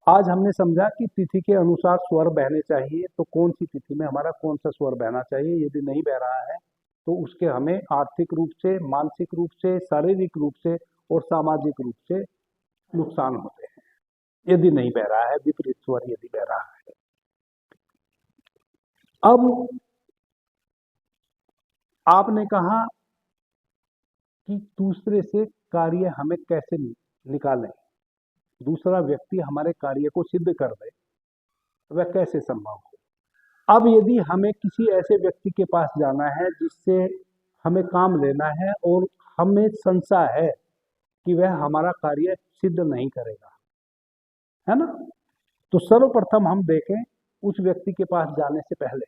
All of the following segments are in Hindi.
आज हमने समझा कि तिथि के अनुसार स्वर बहने चाहिए, तो कौन सी तिथि में हमारा कौन सा स्वर बहना चाहिए। यदि नहीं बह रहा है तो उसके हमें आर्थिक रूप से, मानसिक रूप से, शारीरिक रूप से और सामाजिक रूप से नुकसान होते हैं। यदि नहीं बह रहा है, विपरीत स्वर यदि बह रहा है। अब आपने कहा कि दूसरे से कार्य हमें कैसे निकालें, दूसरा व्यक्ति हमारे कार्य को सिद्ध कर दे, वह कैसे संभव हो। अब यदि हमें किसी ऐसे व्यक्ति के पास जाना है जिससे हमें काम लेना है और हमें संशय है कि वह हमारा कार्य सिद्ध नहीं करेगा, है ना, तो सर्वप्रथम हम देखें उस व्यक्ति के पास जाने से पहले,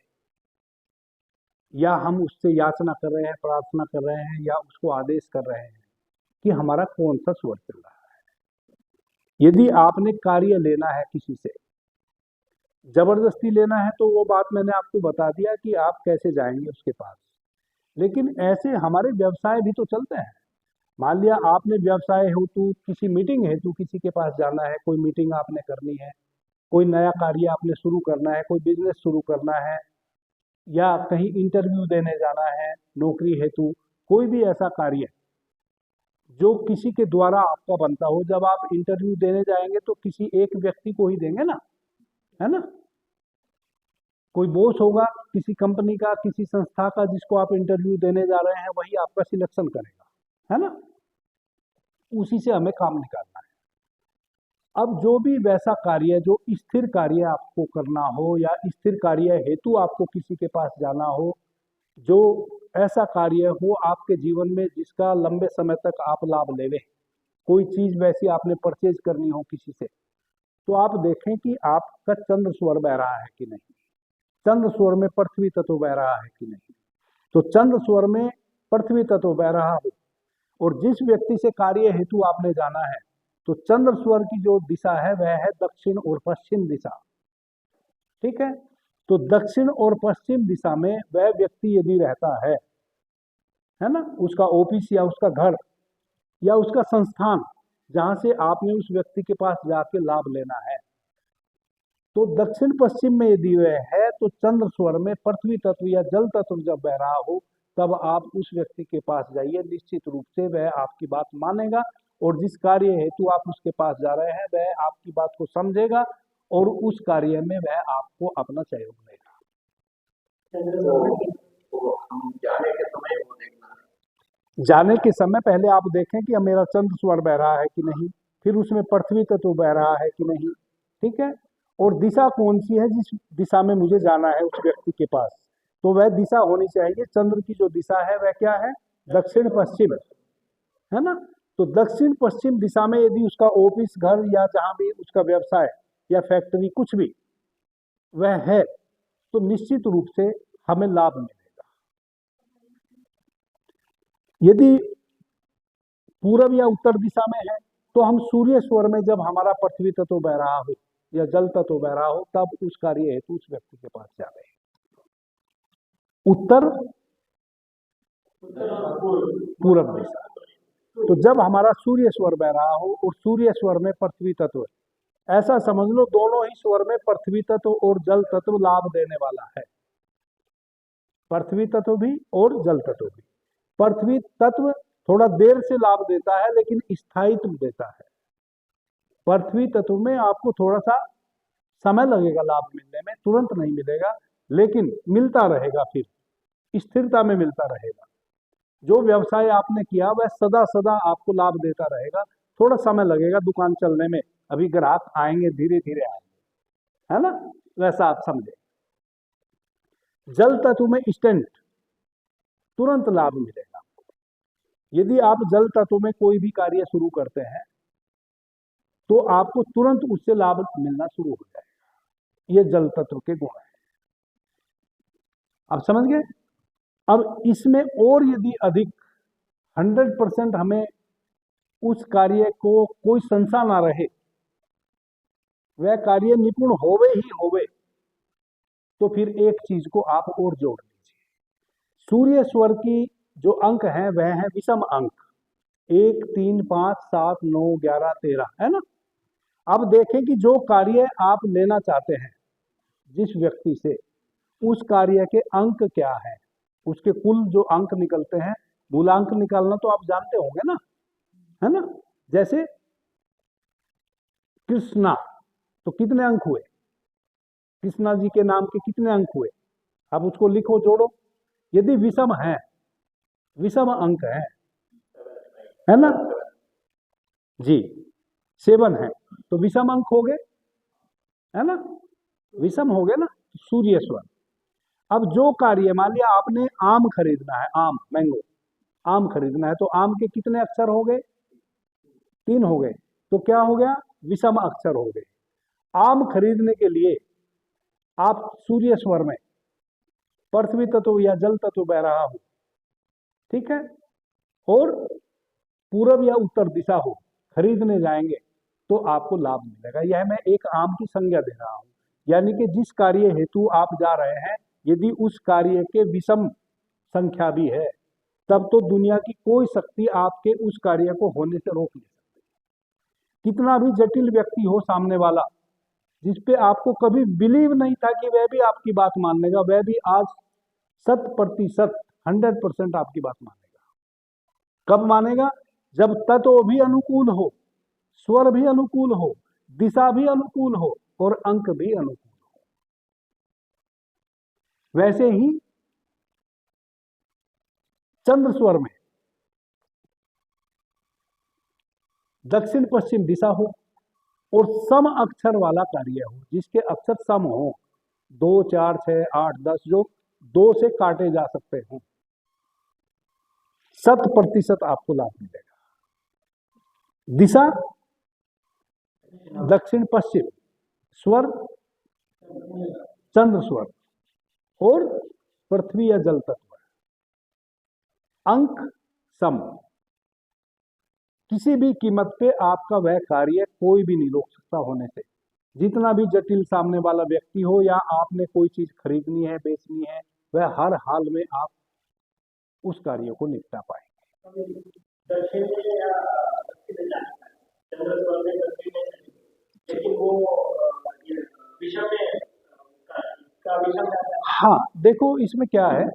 या हम उससे याचना कर रहे हैं, प्रार्थना कर रहे हैं, या उसको आदेश कर रहे हैं कि हमारा कौन सा स्वर चल रहा है। यदि आपने कार्य लेना है किसी से, जबरदस्ती लेना है, तो वो बात मैंने आपको बता दिया कि आप कैसे जाएंगे उसके पास। लेकिन ऐसे हमारे व्यवसाय भी तो चलते हैं। मान लिया आपने व्यवसाय हेतु, किसी मीटिंग हेतु किसी के पास जाना है, कोई मीटिंग आपने करनी है, कोई नया कार्य आपने शुरू करना है, कोई बिजनेस शुरू करना है, या कहीं इंटरव्यू देने जाना है नौकरी हेतु, कोई भी ऐसा कार्य जो किसी के द्वारा आपका बनता हो। जब आप इंटरव्यू देने जाएंगे तो किसी एक व्यक्ति को ही देंगे ना, है ना, कोई बॉस होगा किसी कंपनी का, किसी संस्था का, जिसको आप इंटरव्यू देने जा रहे हैं, वही आपका सिलेक्शन करेगा, है ना, उसी से हमें काम निकालना है। अब जो भी वैसा कार्य, जो स्थिर कार्य आपको करना हो, या स्थिर कार्य हेतु आपको किसी के पास जाना हो, जो ऐसा कार्य हो आपके जीवन में जिसका लंबे समय तक आप लाभ लेवे, कोई चीज वैसी आपने परचेज करनी हो किसी से, तो आप देखें कि आपका चंद्र स्वर बह रहा है कि नहीं, चंद्र स्वर में पृथ्वी तत्व बह रहा है कि नहीं। तो चंद्र स्वर में पृथ्वी तत्व बह रहा हो और जिस व्यक्ति से कार्य हेतु आपने जाना है, तो चंद्र स्वर की जो दिशा है वह है दक्षिण और पश्चिम दिशा। ठीक है, तो दक्षिण और पश्चिम दिशा में वह व्यक्ति यदि रहता है ना, उसका ऑफिस या उसका घर या उसका संस्थान जहां से आपने उस व्यक्ति के पास जाके लाभ लेना है, तो दक्षिण पश्चिम में यदि वह है, तो चंद्र स्वर में पृथ्वी तत्व या जल तत्व जब बह रहा हो, तब आप उस व्यक्ति के पास जाइए। निश्चित रूप से वह आपकी बात मानेगा और जिस कार्य हेतु आप उसके पास जा रहे हैं वह आपकी बात को समझेगा और उस कार्य में वह आपको अपना सहयोग देगा। जाने के समय पहले आप देखें कि मेरा चंद्र स्वर बह रहा है कि नहीं, फिर उसमें पृथ्वी तत्व बह रहा है कि नहीं। ठीक है, और दिशा कौन सी है जिस दिशा में मुझे जाना है उस व्यक्ति के पास, तो वह दिशा होनी चाहिए, चंद्र की जो दिशा है वह क्या है, दक्षिण पश्चिम, है ना। तो दक्षिण पश्चिम दिशा में यदि उसका ऑफिस, घर या जहां भी उसका व्यवसाय या फैक्ट्री कुछ भी वह है, तो निश्चित रूप से हमें लाभ मिलेगा। यदि पूर्व या उत्तर दिशा में है, तो हम सूर्य स्वर में जब हमारा पृथ्वी तत्व बह रहा हो या जल तत्व बह रहा हो, तब उस कार्य हेतु उस व्यक्ति के पास जा रहे हैं। उत्तर पूर्व दिशा, तो जब हमारा सूर्य स्वर बह रहा हो और सूर्य स्वर में पृथ्वी तत्व, ऐसा समझ लो दोनों ही स्वर में पृथ्वी तत्व और जल तत्व लाभ देने वाला है, पृथ्वी तत्व भी और जल तत्व भी। पृथ्वी तत्व थोड़ा देर से लाभ देता है लेकिन स्थायित्व देता है, पृथ्वी तत्व में आपको थोड़ा सा समय लगेगा लाभ मिलने में, तुरंत नहीं मिलेगा, लेकिन मिलता रहेगा, फिर स्थिरता में मिलता रहेगा। जो व्यवसाय आपने किया वह सदा सदा आपको लाभ देता रहेगा, थोड़ा समय लगेगा दुकान चलने में, अभी ग्राहक आएंगे, धीरे धीरे आएंगे, है ना, वैसा आप समझे। जल तत्व में इंस्टेंट, तुरंत लाभ मिलेगा। यदि आप जल तत्व में कोई भी कार्य शुरू करते हैं तो आपको तुरंत उससे लाभ मिलना शुरू हो जाएगा। ये जल तत्व के गुण है, आप समझ गए। अब इसमें और यदि अधिक 100% हमें उस कार्य को कोई संशय ना रहे, वह कार्य निपुण होवे ही होवे, तो फिर एक चीज को आप और जोड़ लीजिए। सूर्य स्वर की जो अंक हैं वह है विषम अंक, 1 3 5 7 9 11 13, है ना। अब देखें कि जो कार्य आप लेना चाहते हैं जिस व्यक्ति से, उस कार्य के अंक क्या है, उसके कुल जो अंक निकलते हैं, मूलांक निकालना तो आप जानते होंगे ना, है ना। जैसे कृष्णा, तो कितने अंक हुए, कृष्णा जी के नाम के कितने अंक हुए, आप उसको लिखो, जोड़ो। यदि विषम है, विषम अंक है ना जी, 7 है, तो विषम अंक हो गए, है ना, विषम हो गए ना, सूर्य स्वर। अब जो कार्य, मान लिया आपने आम खरीदना है, आम, मैंगो, आम खरीदना है, तो आम के कितने अक्षर हो गए, 3 हो गए, तो क्या हो गया, विषम अक्षर हो गए। आम खरीदने के लिए आप सूर्य स्वर में पृथ्वी तत्व या जल तत्व बह रहा हो, ठीक है, और पूरब या उत्तर दिशा हो, खरीदने जाएंगे तो आपको लाभ मिलेगा। यह मैं एक आम की संज्ञा दे रहा हूं, यानी कि जिस कार्य हेतु आप जा रहे हैं, यदि उस कार्य के विषम संख्या भी है, तब तो दुनिया की कोई शक्ति आपके उस कार्य को होने से रोक नहीं सकती। कितना भी जटिल व्यक्ति हो सामने वाला, जिसपे आपको कभी बिलीव नहीं था कि वह भी आपकी बात मान लेगा, वह भी आज 100%, 100% आपकी बात मानेगा। कब मानेगा, जब तत्व भी अनुकूल हो, स्वर भी अनुकूल हो, दिशा भी अनुकूल हो और अंक भी अनुकूल हो। वैसे ही चंद्र स्वर में दक्षिण पश्चिम दिशा हो और सम अक्षर वाला कार्य हो, जिसके अक्षर सम हो, 2, 4, 6, 8, 10, जो 2 से काटे जा सकते हो, 100% आपको लाभ मिलेगा। दिशा दक्षिण पश्चिम, स्वर चंद्र स्वर और पृथ्वी या जल तत्व, अंक सम। किसी भी कीमत पे आपका वह कार्य कोई भी नहीं रोक सकता होने से। जितना भी जटिल सामने वाला व्यक्ति हो, या आपने कोई चीज खरीदनी है, बेचनी है, वह हर हाल में आप उस कार्य को निपटा पाएंगे। हाँ, देखो इसमें क्या है,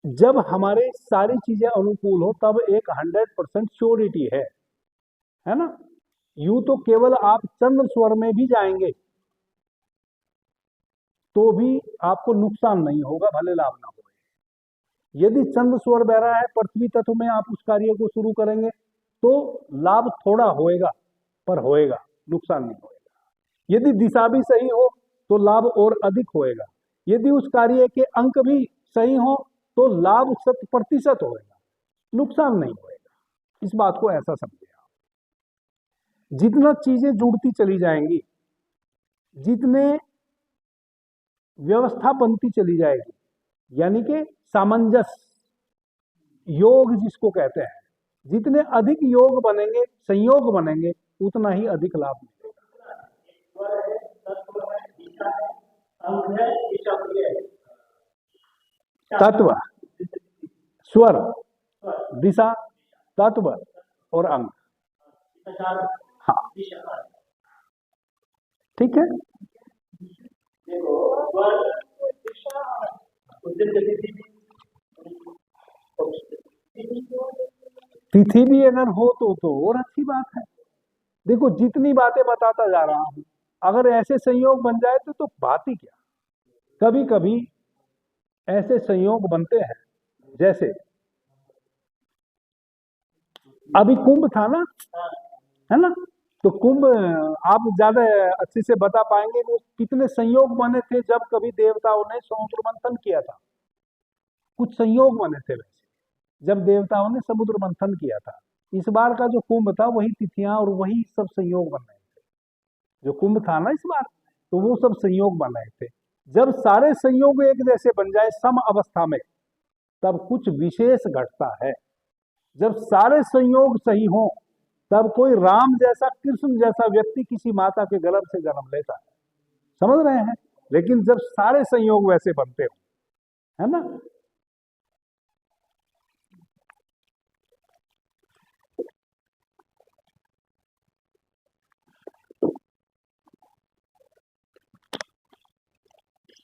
जब हमारे सारी चीजें अनुकूल हो तब एक 100% श्योरिटी है ना। यूं तो केवल आप चंद्र स्वर में भी जाएंगे तो भी आपको नुकसान नहीं होगा, भले लाभ ना हो। यदि चंद्र स्वर बह रहा है, पृथ्वी तत्व में आप उस कार्य को शुरू करेंगे तो लाभ थोड़ा होएगा, पर होएगा, नुकसान नहीं होएगा। यदि दिशा भी सही हो तो लाभ और अधिक होएगा। यदि उस कार्य के अंक भी सही हो तो लाभ 100% होएगा, नुकसान नहीं होएगा। इस बात को ऐसा समझे आप। जितना चीजें जुड़ती चली जाएंगी, जितने व्यवस्था बनती चली जाएगी, यानी कि सामंजस्य योग जिसको कहते हैं, जितने अधिक योग बनेंगे, संयोग बनेंगे, उतना ही अधिक लाभ मिलेगा। तत्व, स्वर, दिशा, तत्व और अंग, हाँ, ठीक है। तिथि भी अगर हो तो और अच्छी बात है। देखो जितनी बातें बताता जा रहा हूं, अगर ऐसे संयोग बन जाए तो बात ही क्या। कभी कभी ऐसे संयोग बनते हैं, जैसे अभी कुंभ था ना, है ना, तो कुंभ आप ज्यादा अच्छे से बता पाएंगे वो कितने संयोग बने थे जब कभी देवताओं ने समुद्र मंथन किया था। कुछ संयोग बने थे वैसे जब देवताओं ने समुद्र मंथन किया था। इस बार का जो कुंभ था वही तिथियां और वही सब संयोग बन रहे थे। जो कुंभ था ना इस बार, तो वो सब संयोग बन रहे थे। जब सारे संयोग एक जैसे बन जाए सम अवस्था में, तब कुछ विशेष घटता है। जब सारे संयोग सही हों, तब कोई राम जैसा, कृष्ण जैसा व्यक्ति किसी माता के गर्भ से जन्म लेता है, समझ रहे हैं। लेकिन जब सारे संयोग वैसे बनते हो, है ना,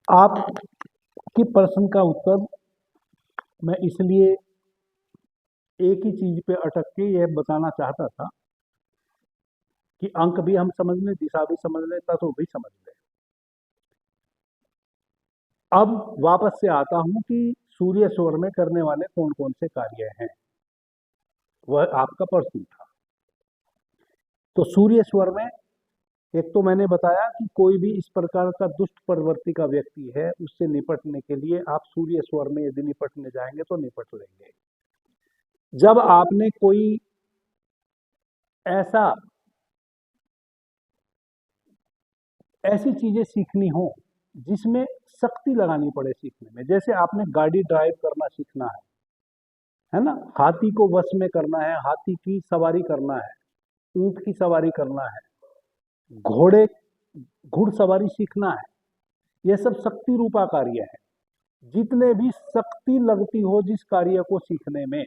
आपकी प्रश्न का उत्तर मैं इसलिए एक ही चीज पे अटक के यह बताना चाहता था कि अंक भी हम समझ लें, दिशा भी समझ लें, तत्व भी समझ लें। अब वापस से आता हूं कि सूर्य स्वर में करने वाले कौन कौन से कार्य हैं, वह आपका प्रश्न था। तो सूर्य स्वर में एक तो मैंने बताया कि कोई भी इस प्रकार का दुष्ट प्रवृत्ति का व्यक्ति है, उससे निपटने के लिए आप सूर्य स्वर में यदि निपटने जाएंगे तो निपट लेंगे। जब आपने कोई ऐसी चीजें सीखनी हो जिसमें शक्ति लगानी पड़े सीखने में, जैसे आपने गाड़ी ड्राइव करना सीखना है ना, हाथी को वश में करना है, हाथी की सवारी करना है, ऊंट की सवारी करना है, घोड़े घुड़सवारी सीखना है, यह सब शक्ति रूपा कार्य है। जितने भी शक्ति लगती हो जिस कार्य को सीखने में,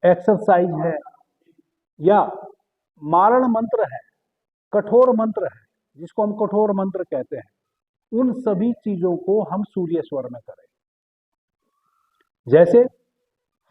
एक्सरसाइज है या मारण मंत्र है, कठोर मंत्र है जिसको हम कठोर मंत्र कहते हैं, उन सभी चीजों को हम सूर्य स्वर में करें। जैसे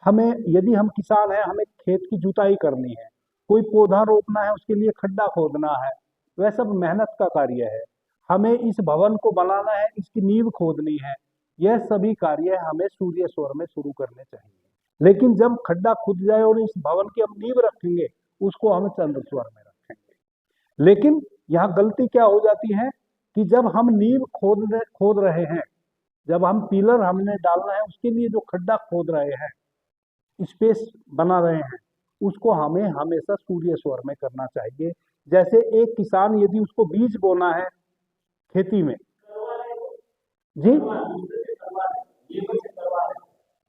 हमें, यदि हम किसान हैं, हमें खेत की जुताई करनी है, कोई पौधा रोपना है, उसके लिए खड्डा खोदना है, वह सब मेहनत का कार्य है। हमें इस भवन को बनाना है, इसकी नींव खोदनी है, यह सभी कार्य हमें सूर्य स्वर में शुरू करने चाहिए। लेकिन जब खड्डा खुद जाए और इस भवन की हम नींव रखेंगे, उसको हम चंद्र स्वर में रखेंगे। लेकिन यहाँ गलती क्या हो जाती है कि जब हम नींव खोद रहे हैं, जब हम पिलर हमने डालना है, उसके लिए जो खड्डा खोद रहे हैं, स्पेस बना रहे हैं, उसको हमें हमेशा सूर्य स्वर में करना चाहिए। जैसे एक किसान यदि उसको बीज बोना है खेती में, जी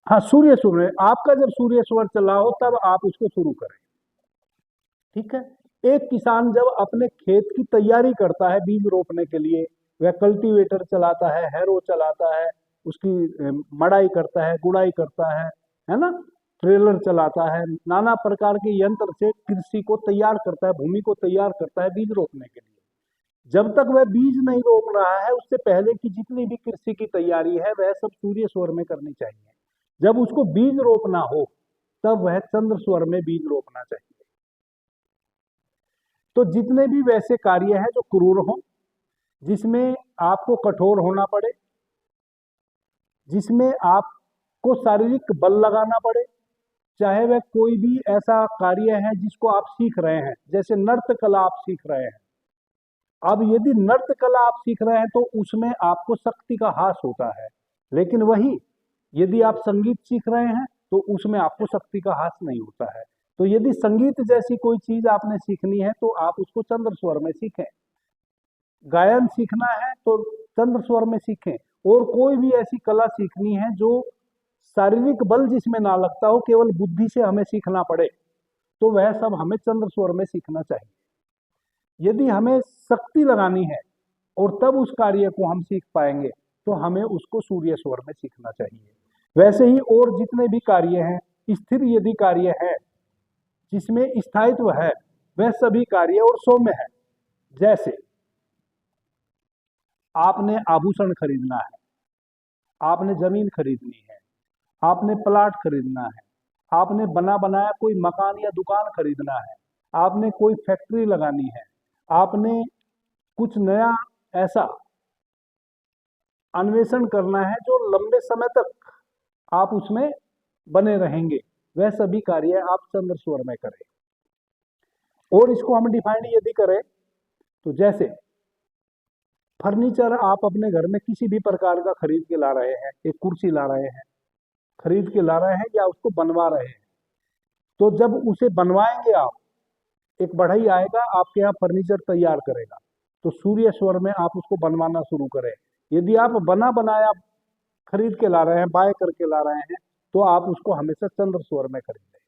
हाँ, सूर्य स्वर में, आपका जब सूर्य स्वर चला हो तब आप उसको शुरू करें, ठीक है। एक किसान जब अपने खेत की तैयारी करता है बीज रोपने के लिए, वह कल्टीवेटर चलाता है, हैरो चलाता है, उसकी मड़ाई करता है, गुड़ाई करता है ना, ट्रेलर चलाता है, नाना प्रकार के यंत्र से कृषि को तैयार करता है, भूमि को तैयार करता है बीज रोपने के लिए। जब तक वह बीज नहीं रोप रहा है, उससे पहले की जितनी भी कृषि की तैयारी है वह सब सूर्य स्वर में करनी चाहिए। जब उसको बीज रोपना हो तब वह चंद्र स्वर में बीज रोपना चाहिए। तो जितने भी वैसे कार्य हैं जो क्रूर हों, जिसमें आपको कठोर होना पड़े, जिसमें आपको शारीरिक बल लगाना पड़े, चाहे वह कोई भी ऐसा कार्य है जिसको आप सीख रहे हैं, जैसे नृत्य कला आप सीख रहे हैं। अब यदि नृत्य कला आप सीख रहे हैं तो उसमें आपको शक्ति का हास होता है, लेकिन वही यदि आप संगीत सीख रहे हैं तो उसमें आपको शक्ति का हास नहीं होता है। तो यदि संगीत जैसी कोई चीज आपने सीखनी है तो आप उसको चंद्र स्वर में सीखें। गायन सीखना है तो चंद्र स्वर में सीखें। और कोई भी ऐसी कला सीखनी है जो शारीरिक बल जिसमें ना लगता हो, केवल बुद्धि से हमें सीखना पड़े, तो वह सब हमें चंद्र स्वर में सीखना चाहिए। यदि हमें शक्ति लगानी है और तब उस कार्य को हम सीख पाएंगे तो हमें उसको सूर्य स्वर में सीखना चाहिए। वैसे ही और जितने भी कार्य हैं, स्थिर यदि कार्य है जिसमें स्थायित्व है, वह सभी कार्य और सौम्य है। जैसे आपने आभूषण खरीदना है, आपने जमीन खरीदनी है, आपने प्लाट खरीदना है, आपने बना बनाया कोई मकान या दुकान खरीदना है, आपने कोई फैक्ट्री लगानी है, आपने कुछ नया ऐसा अन्वेषण करना है जो लंबे समय तक आप उसमें बने रहेंगे, वह सभी कार्य आप चंद्र स्वर में करें। और इसको हम डिफाइन यदि करें तो जैसे फर्नीचर आप अपने घर में किसी भी प्रकार का खरीद के ला रहे हैं, एक कुर्सी ला रहे हैं, खरीद के ला रहे हैं या उसको बनवा रहे हैं, तो जब उसे बनवाएंगे आप, एक बढ़ई आएगा आपके यहाँ फर्नीचर तैयार करेगा, तो सूर्य स्वर में आप उसको बनवाना शुरू करें। यदि आप बना बनाया खरीद के ला रहे हैं, बाय करके ला रहे हैं, तो आप उसको हमेशा चंद्र स्वर में खरीदें।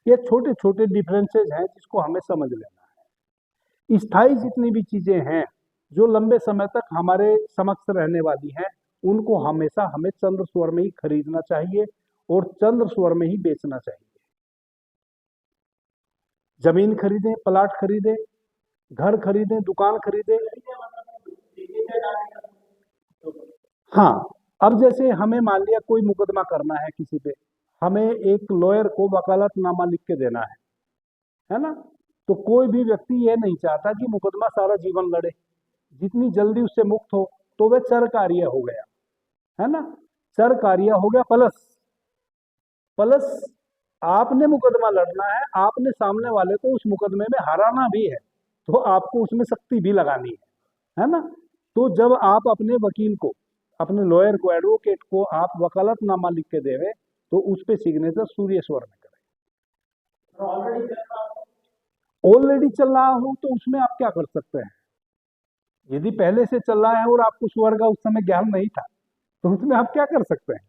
ये छोटे छोटे डिफरेंसेज हैं जिसको हमें समझ लेना है। स्थायी जितनी भी चीजें हैं जो लंबे समय तक हमारे समक्ष रहने वाली हैं, उनको हमेशा हमें चंद्र स्वर में ही खरीदना चाहिए और चंद्र स्वर में ही बेचना चाहिए। जमीन खरीदें, प्लाट खरीदें, घर खरीदें, दुकान खरीदें, हाँ, अब जैसे हमें मान लिया कोई मुकदमा करना है किसी पे, हमें एक लॉयर को वकालतनामा लिख के देना है ना? तो कोई भी व्यक्ति ये नहीं चाहता कि मुकदमा सारा जीवन लड़े, जितनी जल्दी उससे मुक्त हो। तो वह चर कार्य हो गया, है ना? चर कार्य हो गया। प्लस प्लस आपने मुकदमा लड़ना है, आपने सामने वाले को उस मुकदमे में हराना भी है, तो आपको उसमें सख्ती भी लगानी है ना? तो जब आप अपने वकील को, अपने लॉयर को, एडवोकेट को आप वकालतनामा लिख के देवे, तो उस पे सिग्नेचर सूर्य स्वर में करें। ऑलरेडी चल रहा हो तो उसमें आप क्या कर सकते हैं? यदि पहले से चल रहा है और आपको स्वर का उस समय ज्ञान नहीं था, तो उसमें आप क्या कर सकते हैं?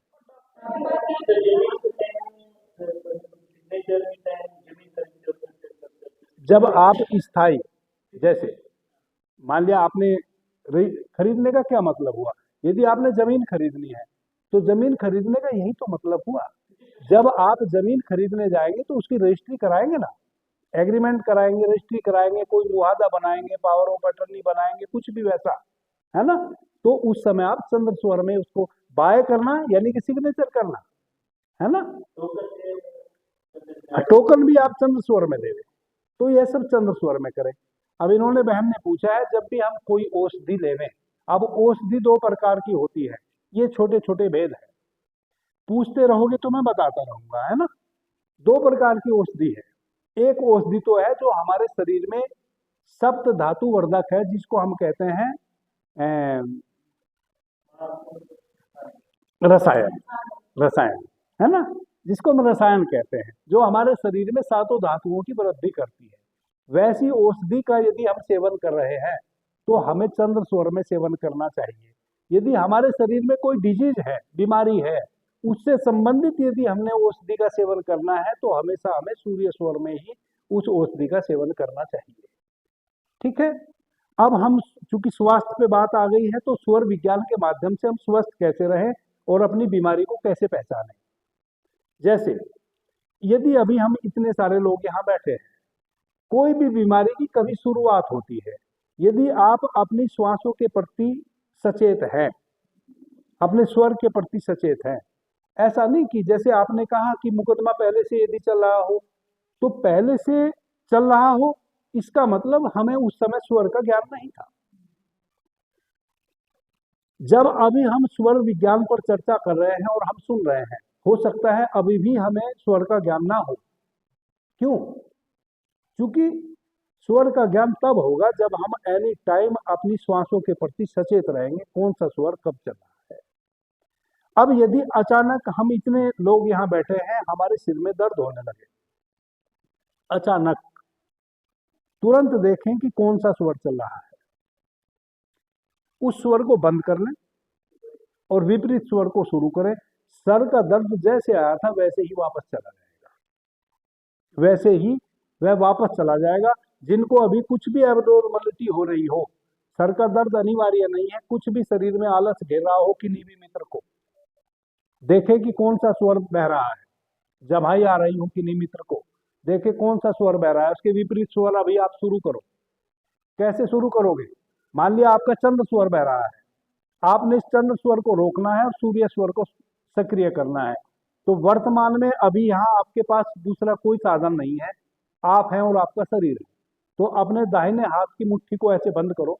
जब आप स्थायी, जैसे मान लिया आपने खरीदने का क्या मतलब हुआ? यदि आपने जमीन खरीदनी है, तो जमीन खरीदने का यही तो मतलब हुआ। जब आप जमीन खरीदने जाएंगे तो उसकी रजिस्ट्री कराएंगे ना, एग्रीमेंट कराएंगे, रजिस्ट्री कराएंगे, कोई मुआहदा बनाएंगे, पावर ऑफ अटर्नी बनाएंगे, कुछ भी वैसा, है ना? तो उस समय आप चंद्र स्वर में उसको बाय करना, यानी कि सिग्नेचर करना, है ना? टोकन भी आप चंद्र स्वर में दे दें। तो यह सब चंद्र स्वर में करें। अब इन्होंने बहन ने पूछा है, जब भी हम कोई औषधि लेवें, अब औषधि दो प्रकार की होती है, ये छोटे छोटे भेद है, पूछते रहोगे तो मैं बताता रहूंगा, है ना? दो प्रकार की औषधि है। एक औषधि तो है जो हमारे शरीर में सप्त धातु वर्धक है, जिसको हम कहते हैं रसायन, रसायन, है ना? जिसको हम रसायन कहते हैं, जो हमारे शरीर में सातों धातुओं की वृद्धि करती है। वैसी औषधि का यदि हम सेवन कर रहे हैं, तो हमें चंद्र स्वर में सेवन करना चाहिए। यदि हमारे शरीर में कोई डिजीज है, बीमारी है, उससे संबंधित यदि हमने औषधि का सेवन करना है, तो हमेशा हमें सूर्य स्वर में ही उस औषधि का सेवन करना चाहिए। ठीक है? अब हम चूंकि स्वास्थ्य पे बात आ गई है, तो स्वर विज्ञान के माध्यम से हम स्वस्थ कैसे रहें और अपनी बीमारी को कैसे पहचानें। जैसे यदि अभी हम इतने सारे लोग यहाँ बैठे हैं, कोई भी बीमारी की कभी शुरुआत होती है। यदि आप अपनी श्वासों के प्रति सचेत हैं, अपने स्वर के प्रति सचेत हैं, ऐसा नहीं कि जैसे आपने कहा कि मुकदमा पहले से यदि चल रहा हो, तो पहले से चल रहा हो, इसका मतलब हमें उस समय स्वर का ज्ञान नहीं था। जब अभी हम स्वर विज्ञान पर चर्चा कर रहे हैं और हम सुन रहे हैं, हो सकता है अभी भी हमें स्वर का ज्ञान ना हो। क्यों? क्योंकि स्वर का ज्ञान तब होगा जब हम एनी टाइम अपनी श्वासों के प्रति सचेत रहेंगे, कौन सा स्वर कब चल रहा है। अब यदि अचानक हम इतने लोग यहाँ बैठे हैं, हमारे सिर में दर्द होने लगे, अचानक तुरंत देखें कि कौन सा स्वर चल रहा है, उस स्वर को बंद कर लें और विपरीत स्वर को शुरू करें। सर का दर्द जैसे आया था वैसे ही वापस चला जाएगा, वैसे ही वह वापस चला जाएगा। जिनको अभी कुछ भी एबनॉर्मलिटी हो रही हो, सर का दर्द अनिवार्य नहीं है, कुछ भी शरीर में आलस घेर रहा हो, कि नीवी मित्र को देखे कि कौन सा स्वर बह रहा है, जमाई आ रही हो कि नी मित्र को देखे कौन सा स्वर बह रहा है, उसके विपरीत स्वर अभी आप शुरू करो। कैसे शुरू करोगे? मान लिया आपका चंद्र स्वर बह रहा है, आपने इस चंद्र स्वर को रोकना है और सूर्य स्वर को सक्रिय करना है। तो वर्तमान में अभी यहाँ आपके पास दूसरा कोई साधन नहीं है, आप हैं और आपका शरीर है। तो अपने दाहिने हाथ की मुट्ठी को ऐसे बंद करो,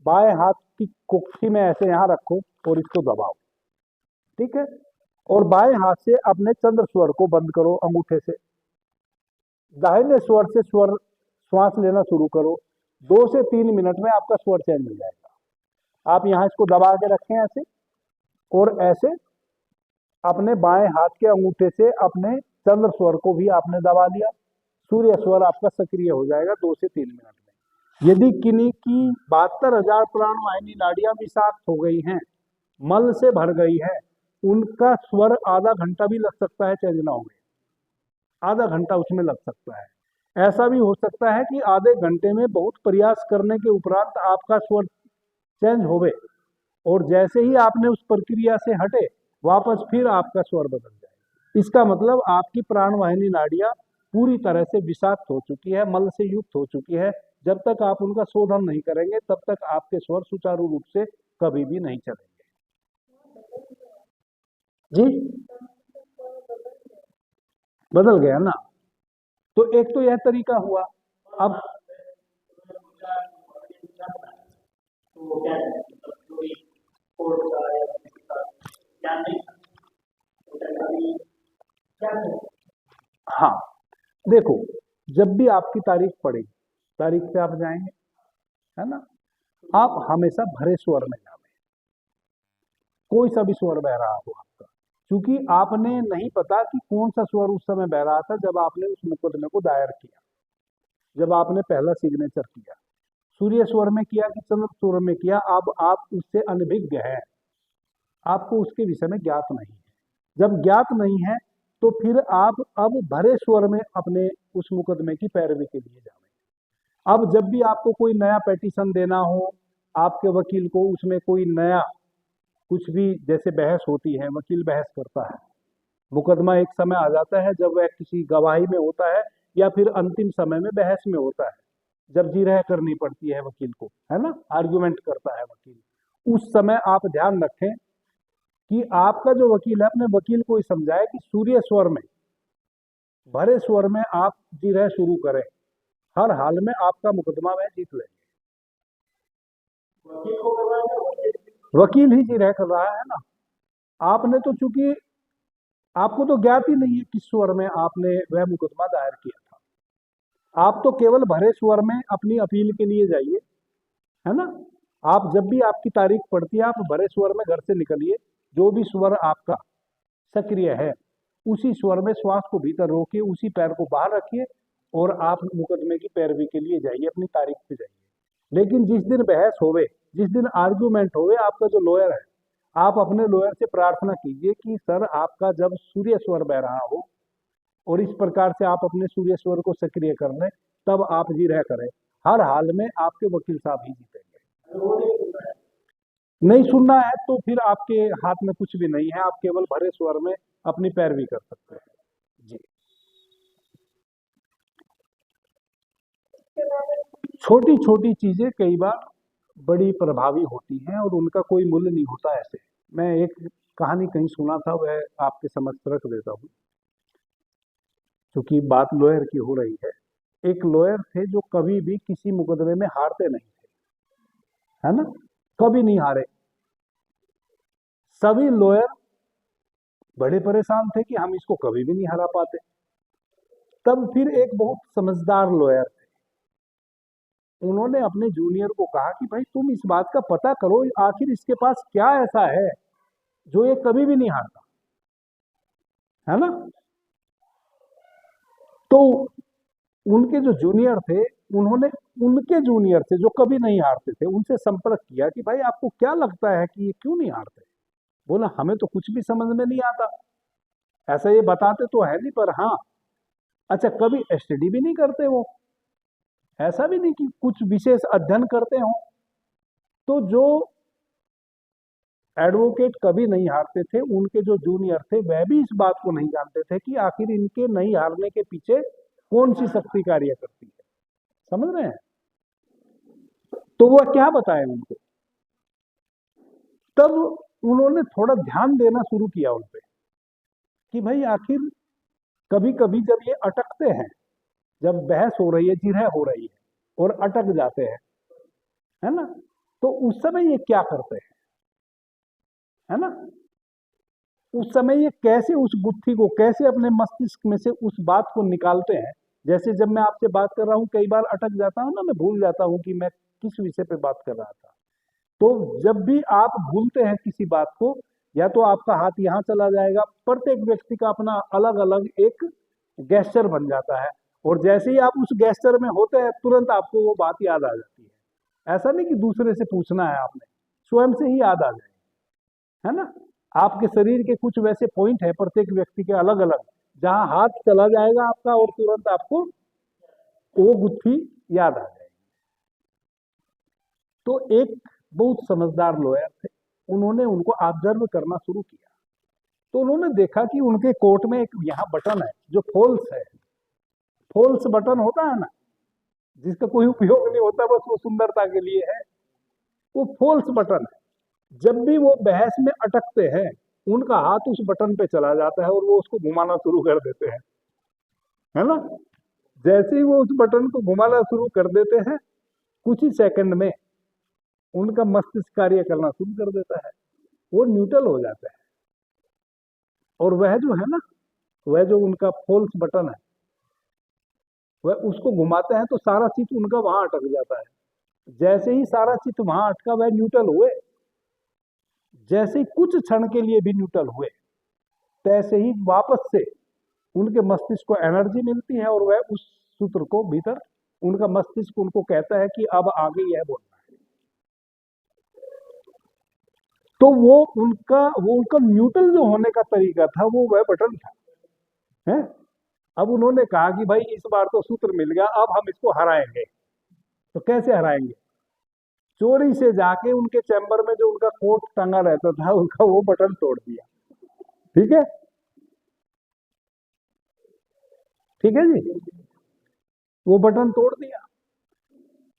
बाएं हाथ की कुक्षी में ऐसे यहाँ रखो और इसको दबाओ, ठीक है? और बाएं हाथ से अपने चंद्र स्वर को बंद करो अंगूठे से, दाहिने स्वर से स्वर श्वास लेना शुरू करो। 2 से 3 मिनट में आपका स्वर चेंज हो जाएगा। आप यहाँ इसको दबा के रखें ऐसे, और ऐसे अपने बाएं हाथ के अंगूठे से अपने चंद्र स्वर को भी आपने दबा लिया, सूर्य स्वर आपका सक्रिय हो जाएगा 2 से 3 मिनट में। यदि किन्हीं की 72,000 प्राण वाहिनी नाड़ियां विषाक्त हो गई हैं, मल से भर गई है, उनका स्वर आधा घंटा भी लग सकता है चेंज ना हो, आधा घंटा उसमें लग सकता है। ऐसा भी हो सकता है कि आधे घंटे में बहुत प्रयास करने के उपरांत आपका स्वर चेंज होवे, और जैसे ही आपने उस प्रक्रिया से हटे, वापस फिर आपका स्वर बदल जाए। इसका मतलब आपकी प्राणवाहिनी नाड़ियां पूरी तरह से विषाक्त हो चुकी है, मल से युक्त हो चुकी है। जब तक आप उनका शोधन नहीं करेंगे, तब तक आपके स्वर सुचारू रूप से कभी भी नहीं चलेंगे। जी बदल गया ना। तो एक तो यह तरीका हुआ। अब हाँ देखो, जब भी आपकी तारीख पड़ेगी, तारीख पे आप जाएंगे, है ना, आप हमेशा भरे स्वर में जाओ, कोई सा भी स्वर बह रहा हो आपका, क्योंकि आपने नहीं पता कि कौन सा स्वर उस समय बह रहा था जब आपने उस मुकदमे को दायर किया, जब आपने पहला सिग्नेचर किया, सूर्य स्वर में किया कि चंद्र स्वर में किया, अब आप उससे अनभिज्ञ हैं, आपको उसके विषय में ज्ञात नहीं है। जब ज्ञात नहीं है तो फिर आप अब भरे स्वर में अपने उस मुकदमे की पैरवी के लिए जाओ। अब जब भी आपको कोई नया पेटिशन देना हो, आपके वकील को उसमें कोई नया कुछ भी, जैसे बहस होती है, वकील बहस करता है, मुकदमा एक समय आ जाता है जब वह किसी गवाही में होता है या फिर अंतिम समय में बहस में होता है, जब जिरह करनी पड़ती है वकील को, है ना, आर्गुमेंट करता है वकील, उस समय आप ध्यान रखें कि आपका जो वकील है अपने वकील को ही समझाए कि सूर्य स्वर में, भरे स्वर में आप जिरह शुरू करें, हर हाल में आपका मुकदमा वह जीत लेंगे। वकील ही जिरह कर रहा है ना, आपने तो चूंकि आपको तो ज्ञात ही नहीं है किस स्वर में आपने वह मुकदमा दायर किया था, आप तो केवल भरे स्वर में अपनी अपील के लिए जाइए, है ना। आप जब भी आपकी तारीख पड़ती है आप भरे स्वर में घर से निकलिए, जो भी स्वर आपका सक्रिय है उसी स्वर में श्वास को भीतर रोकिए, उसी पैर को बाहर रखिए और आप मुकदमे की पैरवी के लिए जाइए, अपनी तारीख पे जाइए। लेकिन जिस दिन बहस होवे, जिस दिन आर्गुमेंट होवे, आपका जो लॉयर है, आप अपने लॉयर से प्रार्थना कीजिए कि सर आपका जब सूर्य स्वर बह रहा हो और इस प्रकार से आप अपने सूर्य स्वर को सक्रिय कर लें, तब आप जिरह करें, हर हाल में आपके वकील साहब ही जीतेंगे। नहीं सुनना है तो फिर आपके हाथ में कुछ भी नहीं है, आप केवल भरे स्वर में अपनी पैरवी कर सकते हैं। जी, छोटी छोटी चीजें कई बार बड़ी प्रभावी होती हैं और उनका कोई मूल्य नहीं होता। ऐसे मैं एक कहानी कहीं सुना था, वह आपके समझ रख देता हूँ, क्योंकि बात लॉयर की हो रही है। एक लॉयर थे जो कभी भी किसी मुकदमे में हारते नहीं थे, है ना, कभी नहीं हारे। सभी लॉयर बड़े परेशान थे कि हम इसको कभी भी नहीं हरा पाते। तब फिर एक बहुत समझदार लॉयर थे, उन्होंने अपने जूनियर को कहा कि भाई तुम इस बात का पता करो, आखिर इसके पास क्या ऐसा है जो ये कभी भी नहीं हारता, है ना। तो उनके जो जूनियर थे, उन्होंने उनके जूनियर से जो कभी नहीं हारते थे उनसे संपर्क किया कि भाई आपको क्या लगता है कि ये क्यों नहीं हारते। बोला हमें तो कुछ भी समझ में नहीं आता, ऐसा ये बताते तो है नहीं, पर हाँ, अच्छा कभी स्टडी भी नहीं करते वो, ऐसा भी नहीं कि कुछ विशेष अध्ययन करते हो। तो जो एडवोकेट कभी नहीं हारते थे, उनके जो जूनियर थे वह भी इस बात को नहीं जानते थे कि आखिर इनके नहीं हारने के पीछे कौन सी शक्ति कार्य करती है, समझ रहे हैं। तो वह क्या बताए उनको, तब उन्होंने थोड़ा ध्यान देना शुरू किया उन पे कि भाई आखिर कभी कभी जब ये अटकते हैं, जब बहस हो रही है, जिरह हो रही है और अटक जाते हैं, है ना, तो उस समय ये क्या करते हैं, है ना, उस समय ये कैसे उस गुत्थी को, कैसे अपने मस्तिष्क में से उस बात को निकालते हैं। जैसे जब मैं आपसे बात कर रहा हूँ कई बार अटक जाता हूँ ना, मैं भूल जाता हूँ कि मैं किस विषय पे बात कर रहा था। तो जब भी आप भूलते हैं किसी बात को, या तो आपका हाथ यहाँ चला जाएगा, प्रत्येक व्यक्ति का अपना अलग अलग एक गेस्चर बन जाता है, और जैसे ही आप उस गेस्चर में होते हैं तुरंत आपको वो बात याद आ जाती है। ऐसा नहीं कि दूसरे से पूछना है आपने, स्वयं से ही याद आ जाए, है ना। आपके शरीर के कुछ वैसे पॉइंट है प्रत्येक व्यक्ति के अलग अलग, जहां हाथ चला जाएगा आपका और तुरंत आपको वो गुत्थी याद आ जाएगी। तो एक बहुत समझदार लॉयर थे, उन्होंने उनको ऑब्जर्व करना शुरू किया। तो उन्होंने देखा कि उनके कोट में एक यहाँ बटन है जो फॉल्स है, फॉल्स बटन होता है ना, जिसका कोई उपयोग नहीं होता, बस वो सुंदरता के लिए है, वो फॉल्स बटन है। जब भी वो बहस में अटकते हैं उनका हाथ उस बटन पे चला जाता है और वो उसको घुमाना शुरू कर देते हैं, है ना। जैसे ही वो उस बटन को घुमाना शुरू कर देते हैं, कुछ ही सेकंड में उनका मस्तिष्क कार्य करना शुरू कर देता है, वो न्यूट्रल हो जाता है। और वह जो है ना, वह जो उनका फोल्स बटन है, वह उसको घुमाते हैं तो सारा चित्त उनका वहां अटक जाता है। जैसे ही सारा चित्त वहां अटका, वह न्यूट्रल हुए। जैसे ही कुछ क्षण के लिए भी न्यूट्रल हुए, तैसे ही वापस से उनके मस्तिष्क को एनर्जी मिलती है और वह उस सूत्र को भीतर, उनका मस्तिष्क उनको कहता है कि अब आगे यह बोलना है। तो वो उनका न्यूट्रल जो होने का तरीका था, वो वह बटन था, है। अब उन्होंने कहा कि भाई इस बार तो सूत्र मिल गया, अब हम इसको हराएंगे। तो कैसे हराएंगे? चोरी से जाके उनके चैम्बर में जो उनका कोट टंगा रहता था, उनका वो बटन तोड़ दिया। ठीक है, ठीक है जी, वो बटन तोड़ दिया।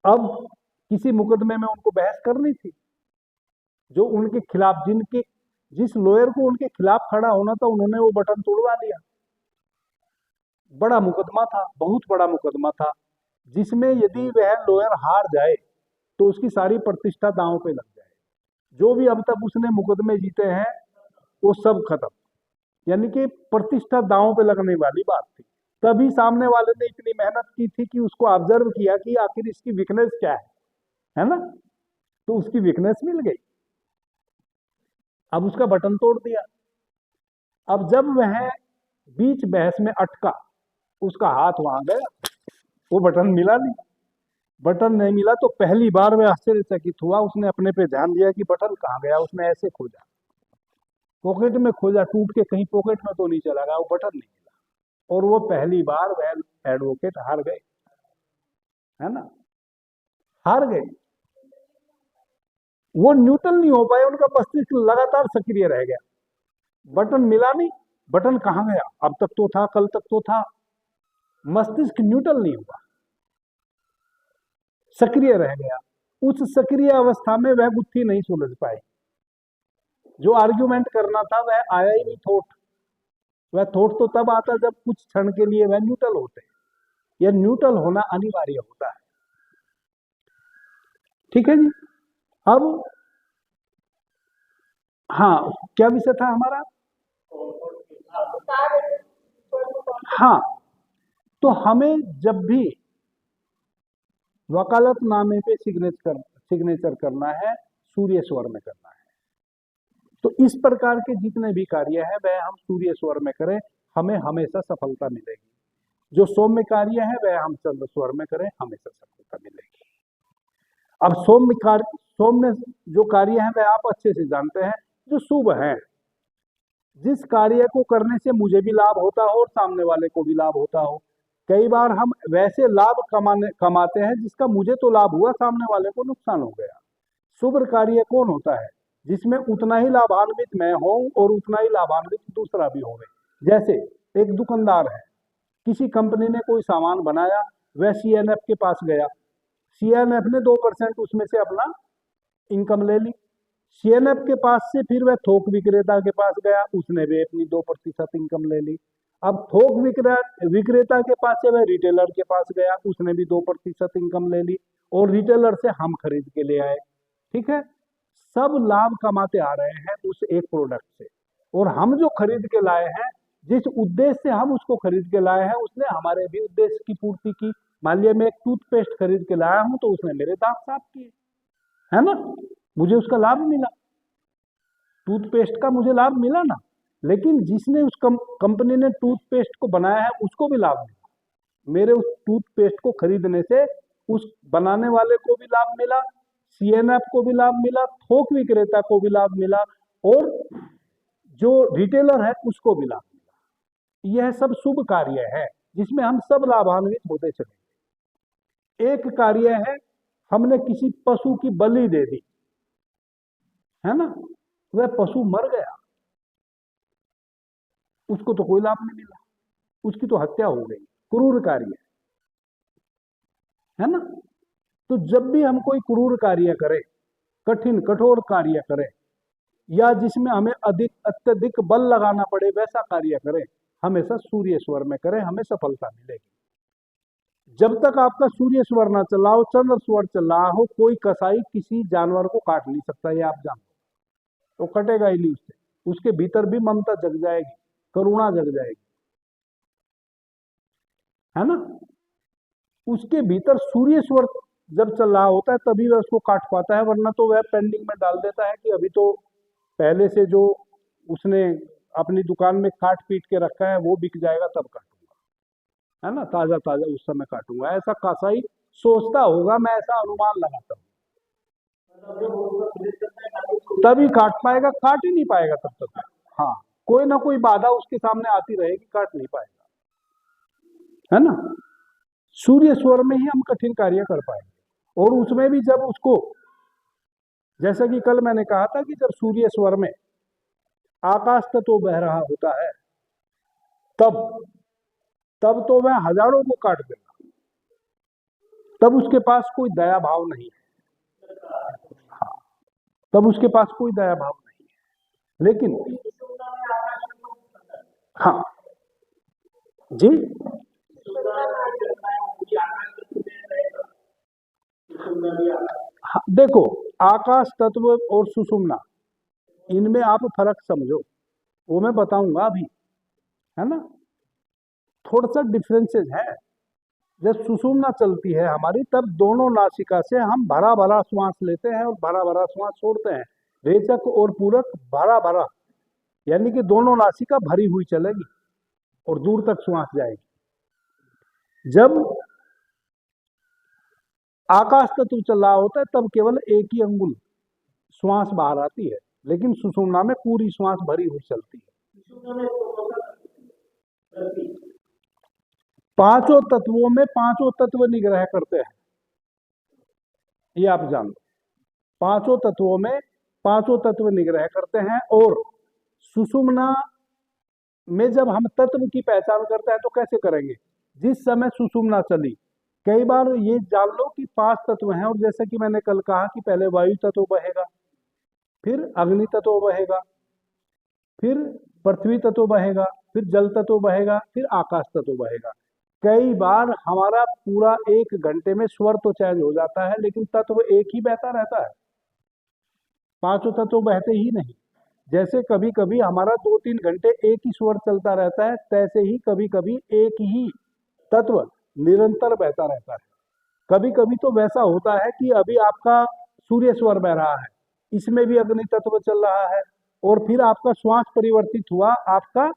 अब किसी मुकदमे में उनको बहस करनी थी, जो उनके खिलाफ, जिस लॉयर को उनके खिलाफ खड़ा होना था, उन्होंने वो बटन तोड़वा दिया। बड़ा मुकदमा था, बहुत बड़ा मुकदमा था, जिसमें यदि वह लॉयर हार जाए तो उसकी सारी प्रतिष्ठा दांव पे लग जाए। जो भी अब तक उसने मुकदमे जीते हैं, वो सब खत्म। यानी कि प्रतिष्ठा दांव पे लगने वाली बात थी। तभी सामने वाले ने इतनी मेहनत की थी कि उसको ऑब्जर्व किया कि आखिर इसकी वीकनेस क्या है ना। तो उसकी वीकनेस मिल गई, अब उसका बटन तोड़ दिया। अब जब वह बीच बहस में अटका, उसका हाथ वहां गया, वो बटन मिला नहीं। बटन नहीं मिला तो पहली बार वह आश्चर्यचकित हुआ। उसने अपने पे ध्यान दिया कि बटन कहाँ गया। उसने ऐसे खोजा, पॉकेट में खोजा, टूट के कहीं पॉकेट में तो नहीं चला गया, वो बटन नहीं मिला। और वो पहली बार वह एडवोकेट हार गए, है ना, हार गए। वो न्यूट्रल नहीं हो पाए, उनका मस्तिष्क लगातार सक्रिय रह गया। बटन मिला नहीं, बटन कहाँ गया, अब तक तो था, कल तक तो था। मस्तिष्क न्यूट्रल नहीं हुआ, सक्रिय रह गया। उस सक्रिय अवस्था में वह गुत्थी नहीं सुलझ पाई। जो आर्ग्यूमेंट करना था वह आया ही नहीं थॉट। वह थॉट तो तब आता जब कुछ क्षण के लिए वह न्यूट्रल होते। यह न्यूट्रल होना अनिवार्य होता है। ठीक है जी। अब हाँ, क्या विषय था हमारा? हाँ, तो हमें जब भी वकालतनामे पे सिग्नेचर करना है, सूर्य स्वर में करना है। तो इस प्रकार के जितने भी कार्य है वह हम सूर्य स्वर में करें, हमें हमेशा सफलता मिलेगी। जो सौम्य कार्य है वह हम चंद्र स्वर में करें, हमेशा सफलता मिलेगी। अब सौम्य जो कार्य है वह आप अच्छे से जानते हैं, जो शुभ है, जिस कार्य को करने से मुझे भी लाभ होता हो और सामने वाले को भी लाभ होता हो। कई बार हम वैसे लाभ कमाते हैं जिसका मुझे तो लाभ हुआ, सामने वाले को नुकसान हो गया। शुभ कार्य कौन होता है? जिसमें उतना ही लाभान्वित मैं हूं और उतना ही लाभान्वित दूसरा भी होवे। जैसे एक दुकानदार है, किसी कंपनी ने कोई सामान बनाया, वह सीएनएफ के पास गया, सीएनएफ ने 2% उसमें से अपना इनकम ले ली। सीएनएफ के पास से फिर वह थोक विक्रेता के पास गया, उसने भी अपनी 2% इनकम ले ली। अब थोक विक्रेता के पास से वह रिटेलर के पास गया, उसने भी 2% इनकम ले ली, और रिटेलर से हम खरीद के ले आए। ठीक है, सब लाभ कमाते आ रहे हैं उस एक प्रोडक्ट से। और हम जो खरीद के लाए हैं, जिस उद्देश्य से हम उसको खरीद के लाए हैं, उसने हमारे भी उद्देश्य की पूर्ति की। मान लिया मैं एक टूथपेस्ट खरीद के लाया हूं, तो उसने मेरे दांत साफ किए, है ना, मुझे उसका लाभ मिला, टूथपेस्ट का मुझे लाभ मिला ना। लेकिन जिसने उस कंपनी ने टूथपेस्ट को बनाया है, उसको भी लाभ मिला। मेरे उस टूथपेस्ट को खरीदने से उस बनाने वाले को भी लाभ मिला, सीएनएफ को भी लाभ मिला, थोक विक्रेता को भी लाभ मिला, और जो रिटेलर है उसको भी लाभ मिला। यह सब शुभ कार्य है जिसमें हम सब लाभान्वित होते चले। एक कार्य है, हमने किसी पशु की बलि दे दी, है ना, वह पशु मर गया, उसको तो कोई लाभ नहीं मिला, उसकी तो हत्या हो गई, क्रूर कार्य है ना। तो जब भी हम कोई क्रूर कार्य करें, कठिन कठोर कार्य करें, या जिसमें हमें अत्यधिक बल लगाना पड़े वैसा कार्य करें, हमेशा सूर्य स्वर में करें, हमें सफलता मिलेगी। जब तक आपका सूर्य स्वर ना चल रहा हो, चंद्र स्वर चल रहा हो, कोई कसाई किसी जानवर को काट नहीं सकता, ये आप जानो। तो कटेगा ही नहीं उससे, उसके भीतर भी ममता जग जाएगी, करुणा जग जाएगी, है ना। उसके भीतर सूर्य स्वर जब चल रहा होता है तभी वह उसको काट पाता है, वरना तो वह पेंडिंग में डाल देता है कि अभी तो पहले से जो उसने अपनी दुकान में काट पीट के रखा है वो बिक जाएगा तब काटूंगा, है ना, ताजा ताजा उस समय काटूंगा, ऐसा कसाई सोचता होगा, मैं ऐसा अनुमान लगाता हूँ। तभी काट पाएगा, काट ही नहीं पाएगा तब तक। हाँ, कोई ना कोई बाधा उसके सामने आती रहेगी, काट नहीं पाएगा, है ना। सूर्य स्वर में ही हम कठिन कार्य कर पाएंगे, और उसमें भी जब उसको, जैसा कि कल मैंने कहा था कि जब सूर्य स्वर में आकाश तत्व बह रहा होता है तब तब तो वह हजारों को काट देगा, तब उसके पास कोई दया भाव नहीं है। हाँ, तब उसके पास कोई दया भाव नहीं है। लेकिन हाँ जी, हाँ, देखो, आकाश तत्व और सुषुम्ना, इनमें आप फर्क समझो, वो मैं बताऊंगा अभी, है ना। थोड़ा सा डिफरेंसेस है। जब सुषुम्ना चलती है हमारी, तब दोनों नासिका से हम भरा भरा श्वास लेते हैं और भरा भरा श्वास छोड़ते हैं, रेचक और पूरक भरा भरा, यानी कि दोनों नासिका भरी हुई चलेगी और दूर तक श्वास जाएगी। जब आकाश तत्व चल रहा होता है तब केवल एक ही अंगुल श्वास बाहर आती है, लेकिन सुषुम्ना में पूरी श्वास भरी हुई चलती है। पांचों तत्वों में पांचों तत्व निग्रह करते हैं, ये आप जान लो। पांचों तत्वों में पांचों तत्व निग्रह करते हैं, और सुषुम्ना में जब हम तत्व की पहचान करते हैं तो कैसे करेंगे, जिस समय सुषुम्ना चली, कई बार ये जान लो कि 5 तत्व हैं, और जैसे कि मैंने कल कहा कि पहले वायु तत्व बहेगा, फिर अग्नि तत्व बहेगा, फिर पृथ्वी तत्व बहेगा, फिर जल तत्व बहेगा, फिर आकाश तत्व बहेगा। कई बार हमारा पूरा 1 घंटे में स्वर तो चेंज हो जाता है, लेकिन तत्व एक ही बहता रहता है, पांचों तत्व बहते ही नहीं। जैसे कभी कभी हमारा 2-3 घंटे एक ही स्वर चलता रहता है, तैसे ही कभी कभी एक ही तत्व निरंतर बहता रहता है। कभी कभी तो वैसा होता है कि अभी आपका सूर्य स्वर बह रहा है, इसमें भी अग्नि तत्व चल रहा है, और फिर आपका श्वास परिवर्तित हुआ, आपका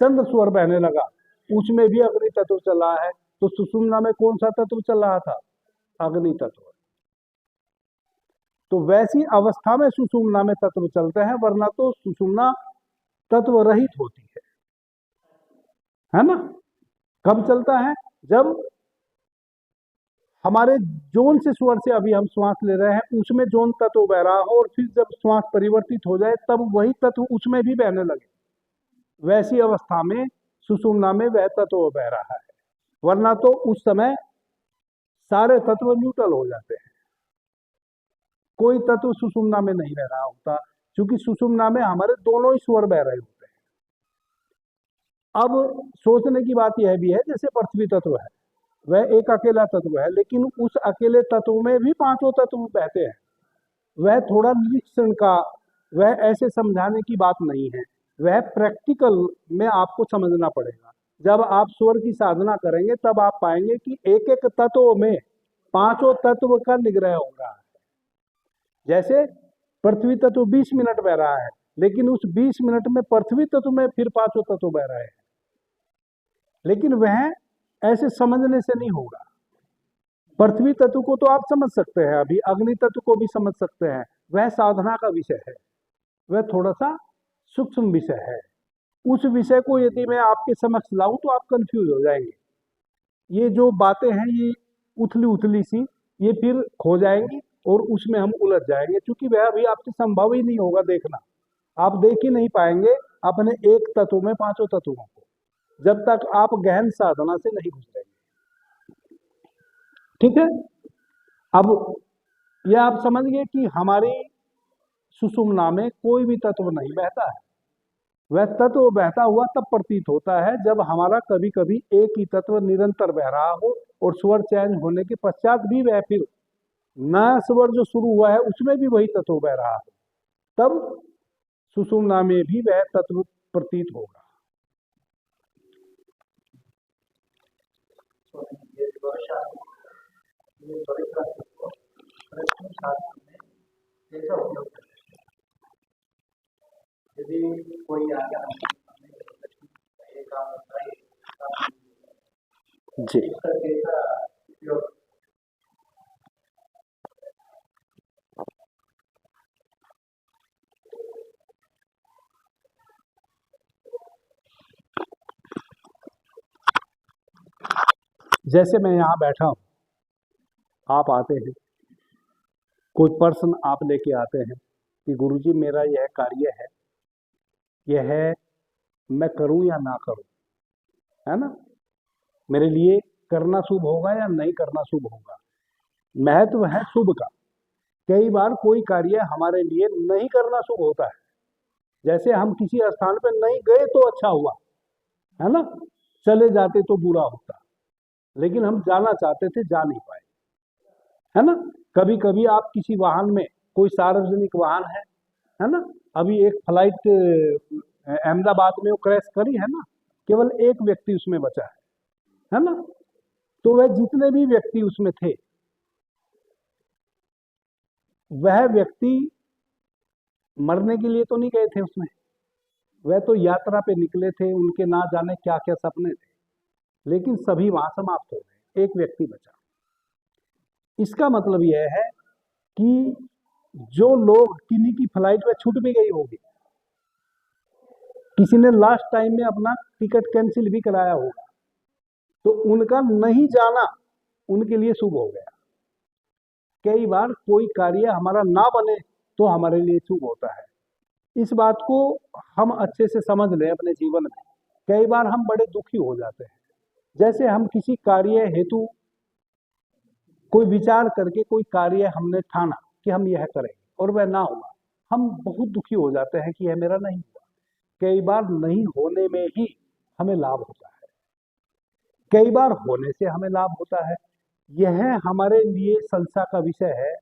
चंद्र स्वर बहने लगा, उसमें भी अग्नि तत्व चल रहा है। तो सुषुम्ना में कौन सा तत्व चल रहा था, अग्नि तत्व। तो वैसी अवस्था में सुषुम्ना में तत्व चलते हैं, वरना तो सुषुम्ना तत्व रहित होती है ना। कब चलता है, जब हमारे जोन से स्वर से अभी हम श्वास ले रहे हैं उसमें जोन तत्व बह रहा हो, और फिर जब श्वास परिवर्तित हो जाए तब वही तत्व उसमें भी बहने लगे, वैसी अवस्था में सुषुम्ना में वह तत्व बह रहा है। वरना तो उस समय सारे तत्व न्यूट्रल हो जाते हैं, कोई तत्व सुषुम्ना में नहीं रह रहा होता, क्योंकि सुषुम्ना में हमारे दोनों ही स्वर बह रहे होते हैं। अब सोचने की बात यह भी है, जैसे पृथ्वी तत्व है, वह एक अकेला तत्व है, लेकिन उस अकेले तत्व में भी पांचों तत्व बहते हैं। वह थोड़ा निरीक्षण का, वह ऐसे समझाने की बात नहीं है, वह प्रैक्टिकल में आपको समझना पड़ेगा। जब आप स्वर की साधना करेंगे तब आप पाएंगे कि एक एक तत्व में पांचों तत्व का निग्रह हो रहा है। जैसे पृथ्वी तत्व 20 मिनट बह रहा है, लेकिन उस 20 मिनट में पृथ्वी तत्व में फिर पांचों तत्व बह रहे हैं, लेकिन वह ऐसे समझने से नहीं होगा। पृथ्वी तत्व को तो आप समझ सकते हैं, अभी अग्नि तत्व को भी समझ सकते हैं, वह साधना का विषय है, वह थोड़ा सा सूक्ष्म विषय है। उस विषय को यदि मैं आपके समक्ष लाऊं तो आप कंफ्यूज हो जाएंगे। ये जो बातें हैं ये उथली उथली सी, ये फिर खो जाएंगी और उसमें हम उलझ जाएंगे, क्योंकि वह अभी आपसे संभव ही नहीं होगा देखना। आप देख ही नहीं पाएंगे अपने एक तत्व में पांचों तत्वों को, जब तक आप गहन साधना से नहीं गुजरेंगे। ठीक है, अब यह आप समझ गए कि हमारी सुषुम्ना में कोई भी तत्व नहीं बहता है। वह तत्व बहता हुआ तब प्रतीत होता है जब हमारा कभी कभी एक ही तत्व निरंतर बह रहा हो और स्वर चेंज होने के पश्चात भी वह फिर नया स्वर जो शुरू हुआ है उसमें भी वही तत्व बह रहा हो, तब सुषुम्ना में भी वह तत्व प्रतीत होगा। यदि कोई आगे जी जैसे मैं यहाँ बैठा हूँ, आप आते हैं, कोई पर्सन आप लेके आते हैं कि गुरुजी मेरा यह कार्य है, यह है मैं करूँ या ना करूँ, है ना, मेरे लिए करना शुभ होगा या नहीं करना शुभ होगा। महत्व है शुभ का। कई बार कोई कार्य हमारे लिए नहीं करना शुभ होता है, जैसे हम किसी स्थान पर नहीं गए तो अच्छा हुआ, है ना, चले जाते तो बुरा होता, लेकिन हम जाना चाहते थे, जा नहीं पाए, है ना। कभी कभी आप किसी वाहन में, कोई सार्वजनिक वाहन है ना, अभी एक फ्लाइट अहमदाबाद में वो क्रैश करी है ना, केवल एक व्यक्ति उसमें बचा है ना, तो वह जितने भी व्यक्ति उसमें थे, वह व्यक्ति मरने के लिए तो नहीं गए थे उसमें, वह तो यात्रा पे निकले थे, उनके ना जाने क्या क्या सपने थे, लेकिन सभी वहां समाप्त हो गए, एक व्यक्ति बचा। इसका मतलब यह है कि जो लोग, किन्हीं की फ्लाइट में छूट भी गई होगी, किसी ने लास्ट टाइम में अपना टिकट कैंसिल भी कराया होगा, तो उनका नहीं जाना उनके लिए शुभ हो गया। कई बार कोई कार्य हमारा ना बने तो हमारे लिए शुभ होता है। इस बात को हम अच्छे से समझ लें अपने जीवन में। कई बार हम बड़े दुखी हो जाते हैं, जैसे हम किसी कार्य हेतु कोई विचार करके कोई कार्य हमने ठाना कि हम यह करेंगे और वह ना हुआ, हम बहुत दुखी हो जाते हैं कि यह मेरा नहीं हुआ। कई बार नहीं होने में ही हमें लाभ होता है, कई बार होने से हमें लाभ होता है। यह हमारे लिए संशय का विषय है।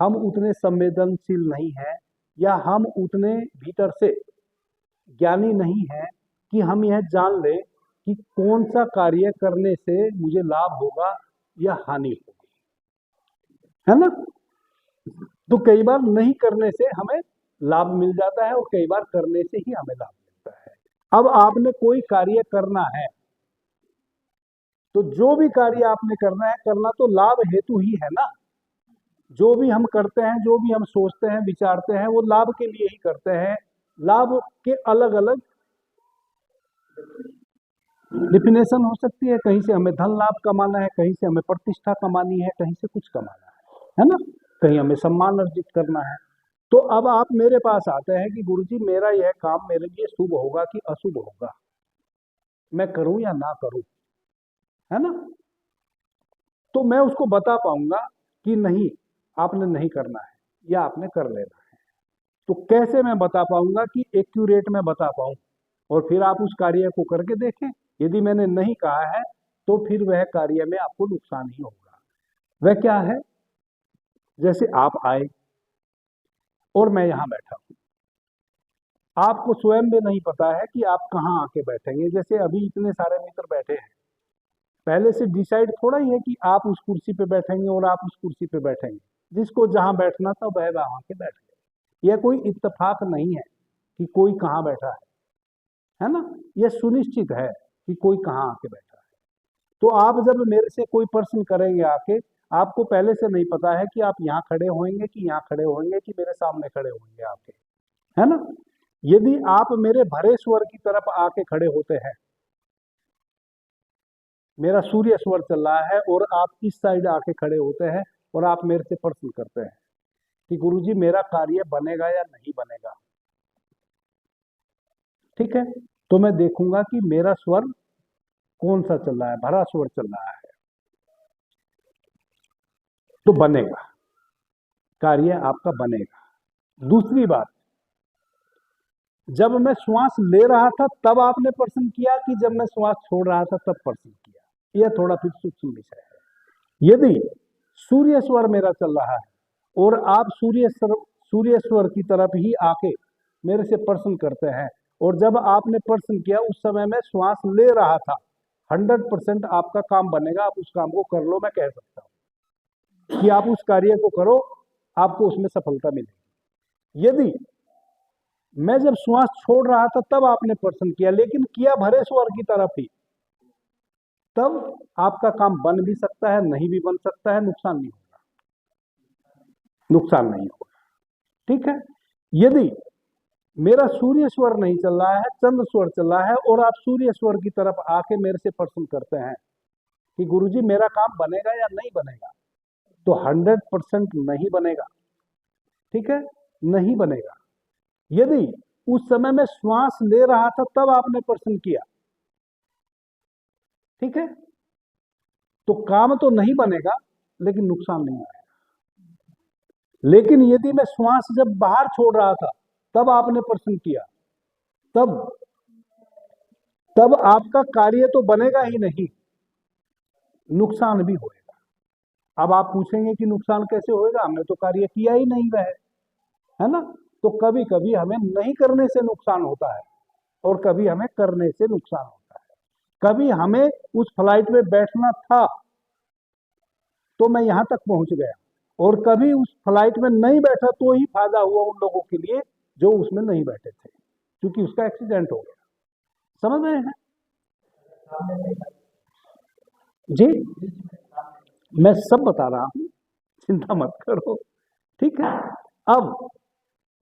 हम उतने संवेदनशील नहीं हैं, या हम उतने भीतर से ज्ञानी नहीं हैं कि हम यह जान लें कि कौन सा कार्य करने से मुझे लाभ होगा या हानि होगी, है ना। तो कई बार नहीं करने से हमें लाभ मिल जाता है और कई बार करने से ही हमें लाभ मिलता है। अब आपने कोई कार्य करना है, तो जो भी कार्य आपने करना है, करना तो लाभ हेतु ही है ना। जो भी हम करते हैं, जो भी हम सोचते हैं, विचारते हैं, वो लाभ के लिए ही करते हैं। लाभ के अलग अलग डिफिनेशन हो सकती है। कहीं से हमें धन लाभ कमाना है, कहीं से हमें प्रतिष्ठा कमानी है, कहीं से कुछ कमाना है ना, कहीं हमें सम्मान अर्जित करना है। तो अब आप मेरे पास आते हैं कि गुरुजी मेरा यह काम मेरे लिए शुभ होगा कि अशुभ होगा, मैं करूं या ना करूं, है ना। तो मैं उसको बता पाऊंगा कि नहीं, आपने नहीं करना है या आपने कर लेना है। तो कैसे मैं बता पाऊंगा कि एक्यूरेट मैं बता पाऊं, और फिर आप उस कार्य को करके देखें। यदि मैंने नहीं कहा है तो फिर वह कार्य में आपको नुकसान ही होगा। वह क्या है, जैसे आप आए और मैं यहां बैठा हूं, आपको स्वयं भी नहीं पता है कि आप कहाँ आके बैठेंगे। जैसे अभी इतने सारे मित्र बैठे हैं, पहले से डिसाइड थोड़ा ही है कि आप उस कुर्सी पे बैठेंगे और आप उस कुर्सी पे बैठेंगे। जिसको जहां बैठना था वह वहां के बैठ गए। यह कोई इत्तेफाक नहीं है कि कोई कहाँ बैठा है ना। यह सुनिश्चित है कि कोई कहाँ आके बैठा है। तो आप जब मेरे से कोई प्रश्न करेंगे आके, आपको पहले से नहीं पता है कि आप यहाँ खड़े होंगे कि यहाँ खड़े होंगे कि मेरे सामने खड़े होंगे आके, है ना। यदि आप मेरे भरे स्वर की तरफ आके खड़े होते हैं, मेरा सूर्य स्वर चल रहा है और आप इस साइड आके खड़े होते हैं और आप मेरे से प्रश्न करते हैं कि गुरुजी मेरा कार्य बनेगा या नहीं बनेगा, ठीक है, तो मैं देखूंगा कि मेरा स्वर कौन सा चल रहा है, भरा स्वर चल रहा है, तो बनेगा, कार्य आपका बनेगा। दूसरी बात, जब मैं श्वास ले रहा था तब आपने पर्सन किया कि जब मैं श्वास छोड़ रहा था तब पर्सन किया? यह थोड़ा फिर सूक्ष्म विषय है। यदि सूर्य स्वर मेरा चल रहा है और आप सूर्य स्वर की तरफ ही आके मेरे से पर्सन करते हैं, और जब आपने पर्सन किया उस समय मैं श्वास ले रहा था, 100% आपका काम बनेगा, आप उस काम को कर लो। मैं कह सकता हूं कि आप उस कार्य को करो, आपको उसमें सफलता मिलेगी। यदि मैं जब श्वास छोड़ रहा था तब आपने पर्सन किया, लेकिन किया भरे स्वर की तरफ ही, तब आपका काम बन भी सकता है, नहीं भी बन सकता है, नुकसान नहीं होगा, नुकसान नहीं होगा। ठीक है। यदि मेरा सूर्य स्वर नहीं चल रहा है, चंद्र स्वर चल रहा है, और आप सूर्य स्वर की तरफ आके मेरे से प्रश्न करते हैं कि गुरुजी मेरा काम बनेगा या नहीं बनेगा, तो 100% नहीं बनेगा। ठीक है, नहीं बनेगा। यदि उस समय मैं श्वास ले रहा था तब आपने प्रश्न किया, ठीक है, तो काम तो नहीं बनेगा लेकिन नुकसान नहीं आएगा। लेकिन यदि मैं श्वास जब बाहर छोड़ रहा था तब आपने प्रश्न किया, तब तब आपका कार्य तो बनेगा ही नहीं, नुकसान भी होएगा। अब आप पूछेंगे कि नुकसान कैसे होएगा, हमने तो कार्य किया ही नहीं वह, है ना। तो कभी कभी हमें नहीं करने से नुकसान होता है और कभी हमें करने से नुकसान होता है। कभी हमें उस फ्लाइट में बैठना था तो मैं यहां तक पहुंच गया, और कभी उस फ्लाइट में नहीं बैठा तो ही फायदा हुआ उन लोगों के लिए जो उसमें नहीं बैठे थे, क्योंकि उसका एक्सीडेंट हो गया। समझ रहे हैं जी? मैं सब बता रहा हूं, चिंता मत करो। ठीक है। अब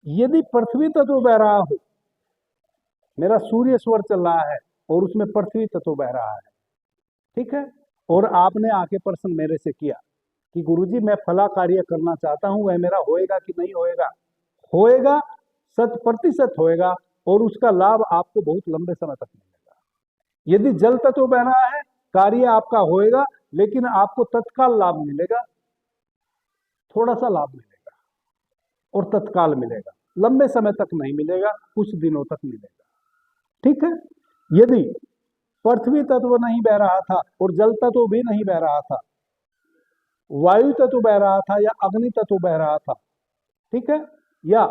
यदि पृथ्वी तत्व बह रहा हो, मेरा सूर्य स्वर चल रहा है और उसमें पृथ्वी तत्व बह रहा है, ठीक है, और आपने आके प्रश्न मेरे से किया कि गुरुजी मैं फला कार्य करना चाहता हूं, वह मेरा होएगा कि नहीं होएगा? होएगा, 100% होएगा, और उसका लाभ आपको बहुत लंबे समय तक मिलेगा। यदि जल तत्व बह रहा है, कार्य आपका होएगा लेकिन आपको तत्काल लाभ मिलेगा, थोड़ा सा लाभ मिलेगा और तत्काल मिलेगा, लंबे समय तक नहीं मिलेगा, कुछ दिनों तक मिलेगा। ठीक है। यदि पृथ्वी तत्व नहीं बह रहा था और जल तत्व भी नहीं बह रहा था, वायु तत्व बह रहा था या अग्नि तत्व बह रहा था, ठीक है, या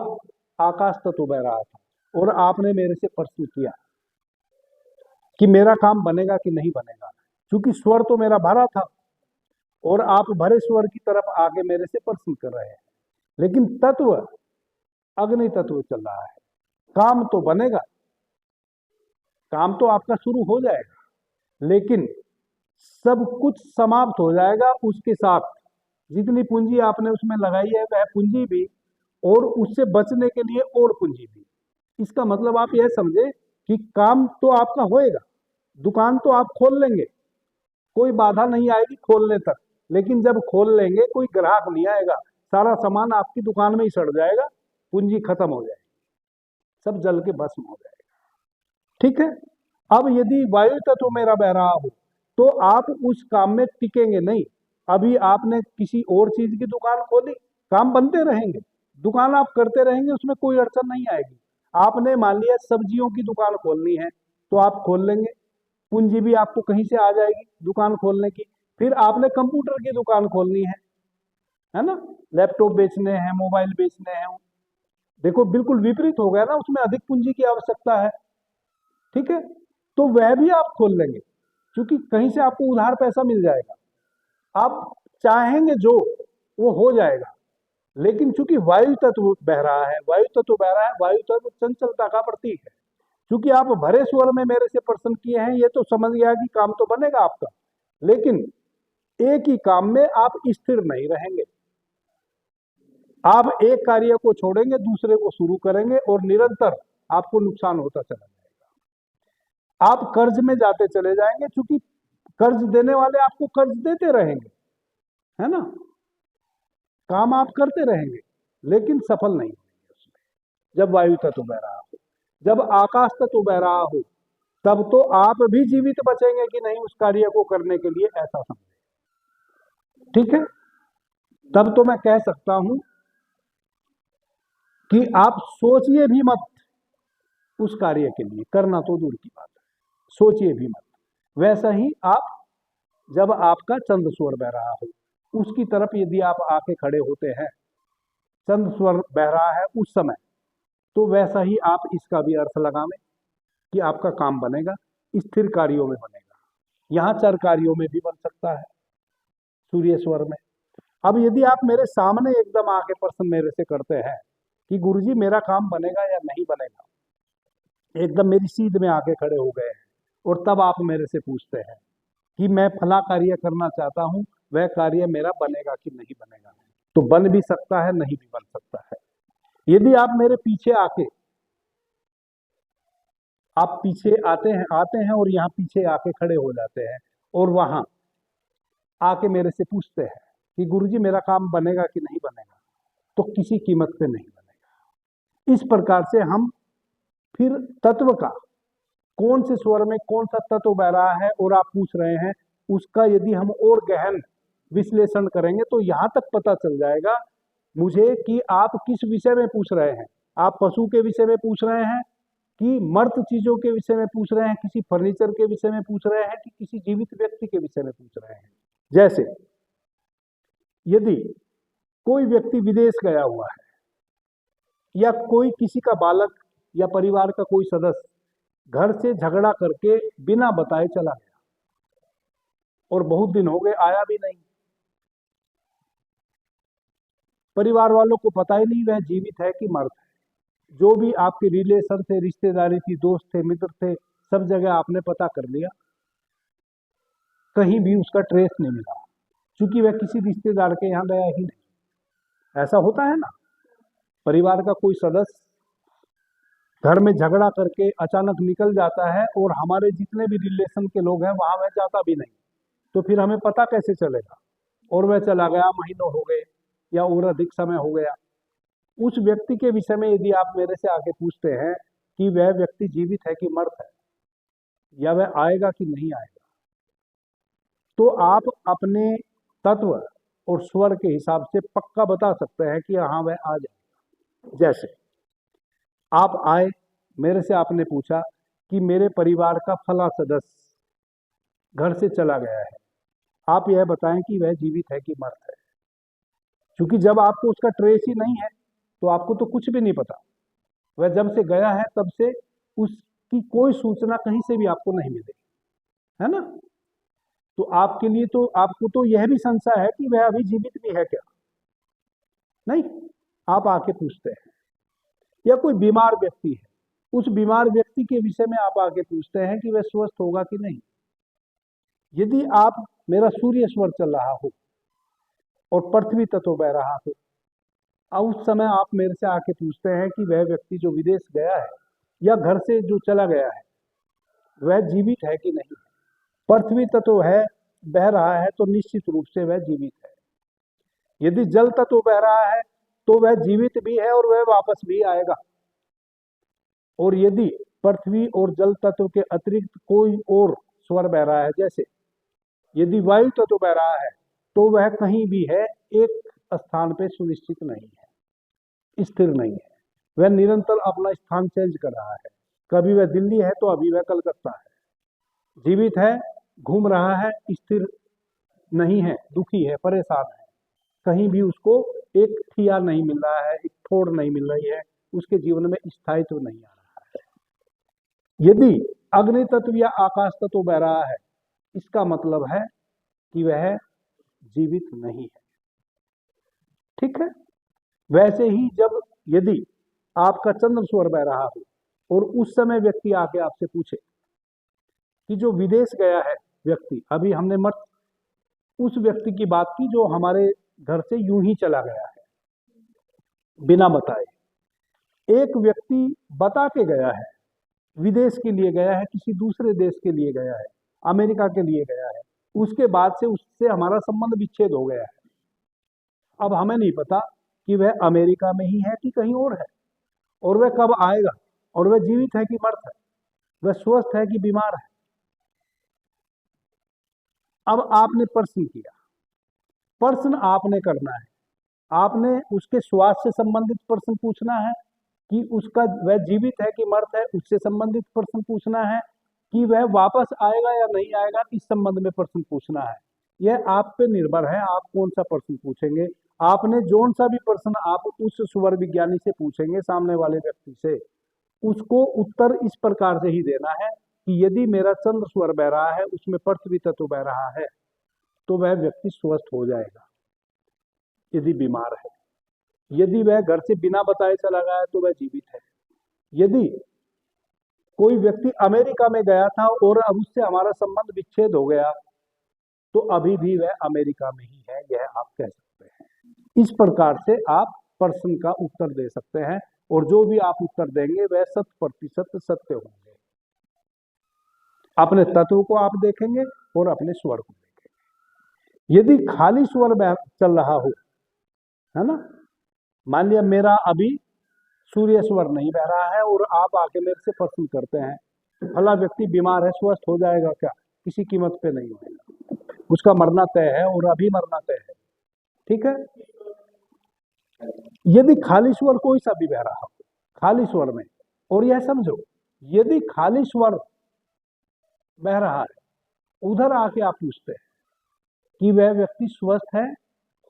आकाश तत्व बह रहा था, और आपने मेरे से प्रश्न किया कि मेरा काम बनेगा कि नहीं बनेगा, क्योंकि स्वर तो मेरा भरा था और आप भरे स्वर की तरफ आगे मेरे से प्रश्न कर रहे हैं, लेकिन तत्व अग्नि तत्व चल रहा है, काम तो बनेगा, काम तो आपका शुरू हो जाएगा, लेकिन सब कुछ समाप्त हो जाएगा, उसके साथ जितनी पूंजी आपने उसमें लगाई है वह पूंजी भी, और उससे बचने के लिए और पूंजी भी। इसका मतलब आप यह समझे कि काम तो आपका होएगा, दुकान तो आप खोल लेंगे, कोई बाधा नहीं आएगी खोलने तक, लेकिन जब खोल लेंगे कोई ग्राहक नहीं आएगा, सारा सामान आपकी दुकान में ही सड़ जाएगा, पूंजी खत्म हो जाएगी, सब जल के भस्म हो जाएगा। ठीक है। अब यदि वायु तत्व मेरा बह रहा हो तो आप उस काम में टिकेंगे नहीं। अभी आपने किसी और चीज की दुकान खोली, काम बनते रहेंगे, दुकान आप करते रहेंगे, उसमें कोई अड़चन नहीं आएगी। आपने मान लिया सब्जियों की दुकान खोलनी है तो आप खोल लेंगे, पूंजी भी आपको कहीं से आ जाएगी दुकान खोलने की। फिर आपने कंप्यूटर की दुकान खोलनी है ना, लैपटॉप बेचने हैं, मोबाइल बेचने हैं, देखो बिल्कुल विपरीत हो गया ना, उसमें अधिक पूंजी की आवश्यकता है। ठीक है, तो वह भी आप खोल लेंगे, क्योंकि कहीं से आपको उधार पैसा मिल जाएगा, आप चाहेंगे जो वो हो जाएगा। लेकिन चूंकि वायु तत्व बह रहा है, वायु तत्व बह रहा है, वायु तत्व चंचलता का प्रतीक है। क्योंकि आप भरे स्वर में मेरे से प्रश्न किए हैं, ये तो समझ गया कि काम तो बनेगा आपका, लेकिन एक ही काम में आप स्थिर नहीं रहेंगे, आप एक कार्य को छोड़ेंगे दूसरे को शुरू करेंगे और निरंतर आपको नुकसान होता चला जाएगा। आप कर्ज में जाते चले जाएंगे, क्योंकि कर्ज देने वाले आपको कर्ज देते रहेंगे, है ना, काम आप करते रहेंगे लेकिन सफल नहीं होंगे उसमें। जब वायु तत्व बह रहा हो, जब आकाश तत्व बह रहा हो, तब तो आप भी जीवित बचेंगे कि नहीं उस कार्य को करने के लिए, ऐसा समझे। ठीक है, तब तो मैं कह सकता हूं कि आप सोचिए भी मत उस कार्य के लिए, करना तो दूर की बात है, सोचिए भी मत। वैसा ही आप, जब आपका चंद्र स्वर बह रहा हो, उसकी तरफ यदि आप आके खड़े होते हैं, चंद्र स्वर बह रहा है उस समय, तो वैसा ही आप इसका भी अर्थ लगावें कि आपका काम बनेगा, स्थिर कार्यों में बनेगा। यहाँ चर कार्यों में भी बन सकता है सूर्य स्वर में। अब यदि आप मेरे सामने एकदम आके प्रश्न मेरे से करते हैं कि गुरुजी मेरा काम बनेगा या नहीं बनेगा, एकदम मेरी सीध में आके खड़े हो गए हैं, और तब आप मेरे से पूछते हैं कि मैं फला कार्य करना चाहता हूं, वह कार्य मेरा बनेगा कि नहीं बनेगा, तो बन भी सकता है, नहीं भी बन सकता है। यदि आप मेरे पीछे आके, आप पीछे आते हैं और यहाँ पीछे आके खड़े हो जाते हैं, और वहां आके मेरे से पूछते हैं कि गुरुजी मेरा काम बनेगा कि नहीं बनेगा, तो किसी कीमत पे नहीं बनेगा। इस प्रकार से हम फिर तत्व का, कौन से स्वर में कौन सा तत्व बह रहा है और आप पूछ रहे हैं, उसका यदि हम और गहन विश्लेषण करेंगे तो यहां तक पता चल जाएगा मुझे कि आप किस विषय में पूछ रहे हैं। आप पशु के विषय में पूछ रहे हैं कि मर्त चीजों के विषय में पूछ रहे हैं, किसी फर्नीचर के विषय में पूछ रहे हैं, कि किसी जीवित व्यक्ति के विषय में पूछ रहे हैं। जैसे यदि कोई व्यक्ति विदेश गया हुआ है, या कोई किसी का बालक या परिवार का कोई सदस्य घर से झगड़ा करके बिना बताए चला गया, और बहुत दिन हो गए आया भी नहीं, परिवार वालों को पता ही नहीं वह जीवित है कि मर्त है। जो भी आपके रिलेशन थे, रिश्तेदारी थी, दोस्त थे, मित्र थे, सब जगह आपने पता कर लिया, कहीं भी उसका ट्रेस नहीं मिला, क्योंकि वह किसी रिश्तेदार के यहाँ गया ही नहीं। ऐसा होता है ना, परिवार का कोई सदस्य घर में झगड़ा करके अचानक निकल जाता है, और हमारे जितने भी रिलेशन के लोग हैं वहां वह जाता भी नहीं, तो फिर हमें पता कैसे चलेगा। और वह चला गया, महीनों हो गए या और अधिक समय हो गया। उस व्यक्ति के विषय में यदि आप मेरे से आके पूछते हैं कि वह व्यक्ति जीवित है कि मर्त है, या वह आएगा कि नहीं आएगा, तो आप अपने तत्व और स्वर के हिसाब से पक्का बता सकते हैं कि हाँ वह आ जाएगा। जैसे आप आए, मेरे से आपने पूछा कि मेरे परिवार का फला सदस्य घर से चला गया है, आप यह बताएं कि वह जीवित है कि मर्त है। क्योंकि जब आपको उसका ट्रेस ही नहीं है तो आपको तो कुछ भी नहीं पता। वह जब से गया है तब से उसकी कोई सूचना कहीं से भी आपको नहीं मिलेगी, है ना। तो आपके लिए तो, आपको तो यह भी संशय है कि वह अभी जीवित भी है क्या, नहीं। आप आके पूछते हैं, या कोई बीमार व्यक्ति है, उस बीमार व्यक्ति के विषय में आप आके पूछते हैं कि वह स्वस्थ होगा कि नहीं। यदि आप, मेरा सूर्य स्वर चल रहा हो और पृथ्वी तत्व बह रहा हो, अब उस समय आप मेरे से आके पूछते हैं कि वह व्यक्ति जो विदेश गया है या घर से जो चला गया है वह जीवित है कि नहीं। पृथ्वी तत्व है, बह रहा है, तो निश्चित रूप से वह जीवित है। यदि जल तत्व बह रहा है तो वह जीवित भी है और वह वापस भी आएगा। और यदि पृथ्वी और जल तत्व के अतिरिक्त कोई और स्वर बह रहा है, जैसे यदि वायु तत्व बह रहा है, तो वह कहीं भी है, एक स्थान पे सुनिश्चित नहीं है, स्थिर नहीं है, वह निरंतर अपना स्थान चेंज कर रहा है। कभी वह दिल्ली है तो अभी वह कलकत्ता है। जीवित है, घूम रहा है, स्थिर नहीं है, दुखी है, परेशान है, कहीं भी उसको एक ठिया नहीं मिल रहा है, एक ठोड़ नहीं मिल रही है, उसके जीवन में स्थायित्व नहीं आ रहा है। यदि अग्नि तत्व या आकाश तत्व बह रहा है, इसका मतलब है कि वह जीवित नहीं है। ठीक है। वैसे ही जब यदि आपका चंद्र स्वर बह रहा हो और उस समय व्यक्ति आके आपसे पूछे कि जो विदेश गया है व्यक्ति, अभी हमने मत उस व्यक्ति की बात की जो हमारे घर से यूं ही चला गया है बिना बताए। एक व्यक्ति बता के गया है, विदेश के लिए गया है, किसी दूसरे देश के लिए गया है, अमेरिका के लिए गया है, उसके बाद से उससे हमारा संबंध विच्छेद हो गया है। अब हमें नहीं पता कि वह अमेरिका में ही है कि कहीं और है, और वह कब आएगा, और वह जीवित है कि मर्त है, वह स्वस्थ है कि बीमार है। अब आपने प्रश्न किया, प्रश्न आपने करना है, आपने उसके स्वास्थ्य से संबंधित प्रश्न पूछना है कि उसका वह जीवित है कि मृत है, उससे संबंधित प्रश्न पूछना है कि वह वापस आएगा या नहीं आएगा, इस संबंध में प्रश्न पूछना है। यह आप पे निर्भर है, आप कौन सा प्रश्न पूछेंगे। आपने जोन सा भी प्रश्न आप उस स्वर विज्ञानी से पूछेंगे, सामने वाले व्यक्ति से, उसको उत्तर इस प्रकार से ही देना है कि यदि मेरा चंद्र स्वर बह रहा है, उसमें पृथ्वी तत्व बह रहा है, तो वह व्यक्ति स्वस्थ हो जाएगा यदि बीमार है। यदि वह घर से बिना बताए चला गया है तो वह जीवित है। यदि कोई व्यक्ति अमेरिका में गया था और अब उससे हमारा संबंध विच्छेद हो गया, तो अभी भी वह अमेरिका में ही है, यह आप कह सकते हैं। इस प्रकार से आप प्रश्न का उत्तर दे सकते हैं और जो भी आप उत्तर देंगे वह 100% सत्य होंगे। अपने तत्व को आप देखेंगे और अपने स्वर को देखेंगे। यदि खाली स्वर में चल रहा हो, है ना, मान लिया मेरा अभी सूर्य स्वर नहीं बह रहा है और आप आके मेरे से प्रश्न करते हैं, भला व्यक्ति बीमार है, स्वस्थ हो जाएगा क्या? किसी कीमत पे नहीं होगा, उसका मरना तय है और अभी मरना तय है। ठीक है। यदि खाली स्वर कोई सा भी बह रहा हो, खाली स्वर में, और यह समझो यदि खाली स्वर बह रहा है, उधर आके आप पूछते हैं कि वह व्यक्ति स्वस्थ है,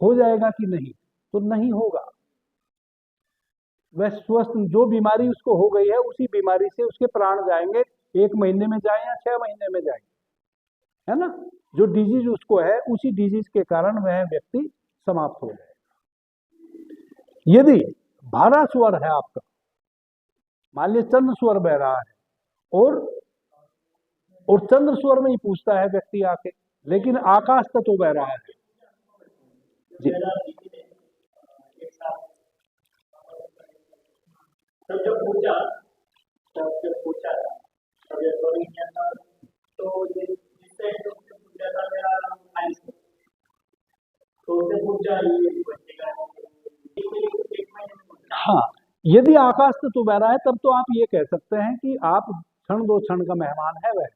हो जाएगा कि नहीं, तो नहीं होगा। वह स्वस्थ, जो बीमारी उसको हो गई है उसी बीमारी से उसके प्राण जाएंगे, 1 महीने में जाए या 6 महीने में जाएंगे, है ना। जो डिजीज उसको है उसी डिजीज के कारण वह व्यक्ति समाप्त हो जाएगा। यदि भारा स्वर है आपका, मान लीजिए चंद्र स्वर बह रहा है और चंद्र स्वर में ही पूछता है व्यक्ति आके, लेकिन आकाश तत्व बह रहा है जी। तब जब पूछा तब ये सॉरी किया था, तो ये जिससे पूछा था मेरा साइंस, तो उसे पूछा ये बचेगा। हाँ, यदि आकाश तत्व बह रहा है तब तो आप ये कह सकते हैं कि आप क्षण दो क्षण का मेहमान है वह।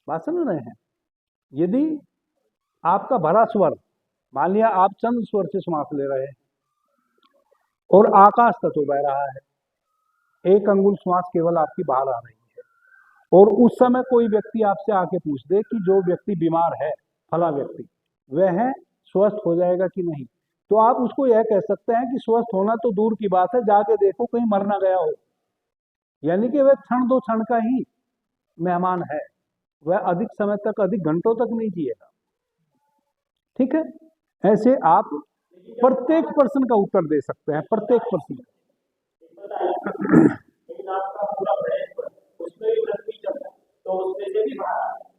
बात समझ रहे हैं। यदि आपका भरा स्वर, मान लिया आप चंद्र स्वर से श्वास ले रहे हैं और आकाश तत्व बह रहा है, 1 अंगुल श्वास केवल आपकी बाहर आ रही है, और उस समय कोई व्यक्ति आपसे आके पूछ दे कि जो व्यक्ति बीमार है, फला व्यक्ति, वह है स्वस्थ हो जाएगा कि नहीं, तो आप उसको यह कह सकते हैं कि स्वस्थ होना तो दूर की बात है, जाके देखो कहीं मर ना गया हो। यानी कि वह क्षण दो क्षण का ही मेहमान है, वह अधिक समय तक, अधिक घंटों तक नहीं जिएगा। ठीक है। ऐसे आप प्रत्येक प्रश्न का उत्तर दे सकते हैं, प्रत्येक प्रश्न।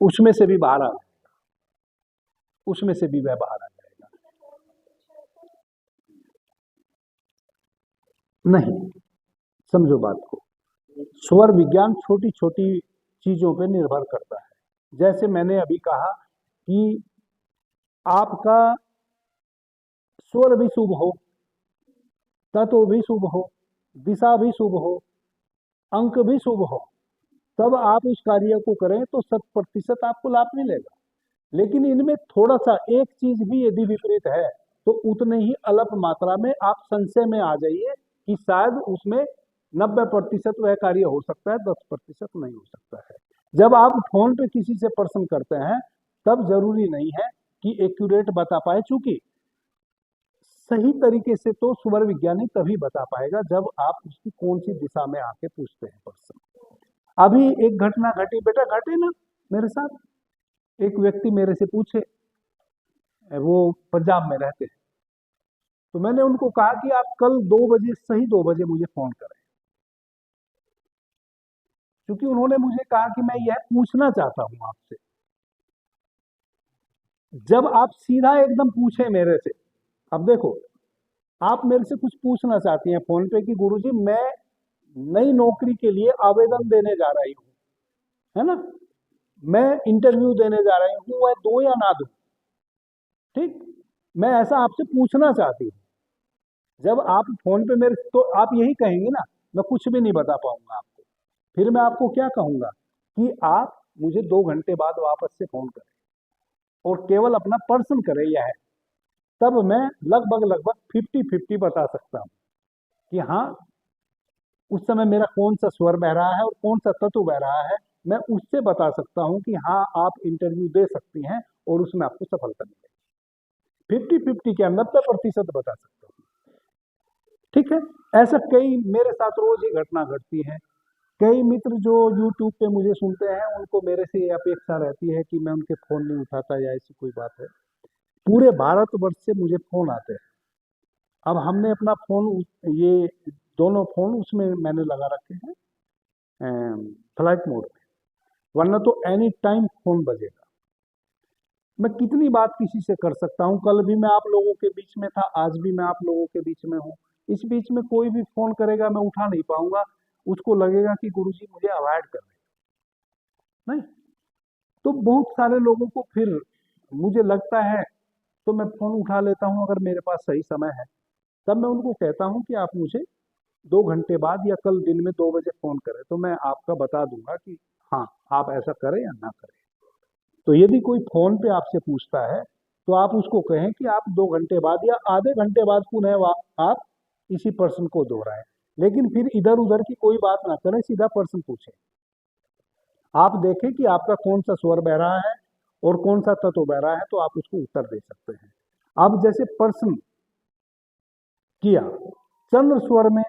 उसमें से भी बाहर आ जाएगा, उसमें से भी वह बाहर आ जाएगा। नहीं, समझो बात को। स्वर विज्ञान छोटी छोटी चीजों पे निर्भर करता है। जैसे मैंने अभी कहा कि आपका स्वर भी शुभ हो, तत्व भी शुभ हो, दिशा भी शुभ हो, अंक भी शुभ हो, तब आप उस कार्य को करें तो 100% आपको लाभ मिलेगा। लेकिन इनमें थोड़ा सा एक चीज भी यदि विपरीत है तो उतने ही अल्प मात्रा में आप संशय में आ जाइए कि शायद उसमें 90% वह कार्य हो सकता है, 10% नहीं हो सकता है। जब आप फोन पे किसी से प्रश्न करते हैं तब जरूरी नहीं है कि एक्यूरेट बता पाए, चूंकि सही तरीके से तो स्वर विज्ञानी तभी बता पाएगा जब आप उसकी कौन सी दिशा में आके पूछते हैं प्रश्न। अभी एक घटना घटी, बेटा घटे ना मेरे साथ, एक व्यक्ति मेरे से पूछे, वो पंजाब में रहते हैं, तो मैंने उनको कहा कि आप कल 2 बजे, सही 2 बजे मुझे फोन करें, क्योंकि उन्होंने मुझे कहा कि मैं यह पूछना चाहता हूं आपसे। जब आप सीधा एकदम पूछे मेरे से, अब देखो आप मेरे से कुछ पूछना चाहती हैं फोन पे कि गुरुजी मैं नई नौकरी के लिए आवेदन देने जा रही हूँ, है ना, मैं इंटरव्यू देने जा रही हूँ, वह दो या ना दो, ठीक, मैं ऐसा आपसे पूछना चाहती हूँ। जब आप फोन पे मेरे, तो आप यही कहेंगे ना, मैं कुछ भी नहीं बता पाऊंगा आपको। फिर मैं आपको क्या कहूंगा कि आप मुझे 2 घंटे बाद वापस से फोन करें और केवल अपना प्रश्न करें, यह है तब मैं लगभग 50-50 बता सकता हूँ कि हाँ उस समय मेरा कौन सा स्वर बह रहा है और कौन सा तत्व बह रहा है। मैं उससे बता सकता हूँ कि हाँ आप इंटरव्यू दे सकती हैं और उसमें आपको सफलता मिलेगी। 50-50 क्या 90% बता सकता हूँ। ठीक है, ऐसा कई मेरे साथ रोज ही घटना घटती है। कई मित्र जो यूट्यूब पे मुझे सुनते हैं उनको मेरे से ये अपेक्षा रहती है कि मैं उनके फोन नहीं उठाता या ऐसी कोई बात है। पूरे भारतवर्ष से मुझे फोन आते हैं। अब हमने अपना फोन ये दोनों फोन उसमें मैंने लगा रखे हैं फ्लाइट मोड में, वरना तो एनी टाइम फोन बजेगा। मैं कितनी बात किसी से कर सकता हूँ। कल भी मैं आप लोगों के बीच में था, आज भी मैं आप लोगों के बीच में हूँ। इस बीच में कोई भी फोन करेगा मैं उठा नहीं पाऊंगा, उसको लगेगा कि गुरुजी मुझे अवॉइड कर रहे हैं। नहीं तो बहुत सारे लोगों को फिर मुझे लगता है तो मैं फोन उठा लेता हूँ अगर मेरे पास सही समय है। तब मैं उनको कहता हूँ कि आप मुझे 2 घंटे बाद या कल दिन में 2 बजे फोन करें तो मैं आपका बता दूंगा कि हाँ आप ऐसा करें या ना करें। तो यदि कोई फोन पे आपसे पूछता है तो आप उसको कहें कि आप 2 घंटे बाद या आधे घंटे बाद पुनः आप इसी पर्सन को दोहराएं। लेकिन फिर इधर उधर की कोई बात ना करें, सीधा पर्सन पूछें। आप देखें कि आपका कौन सा स्वर बह रहा है और कौन सा तत्व बह रहा है तो आप उसको उत्तर दे सकते हैं। अब जैसे पर्सन किया चंद्र स्वर में,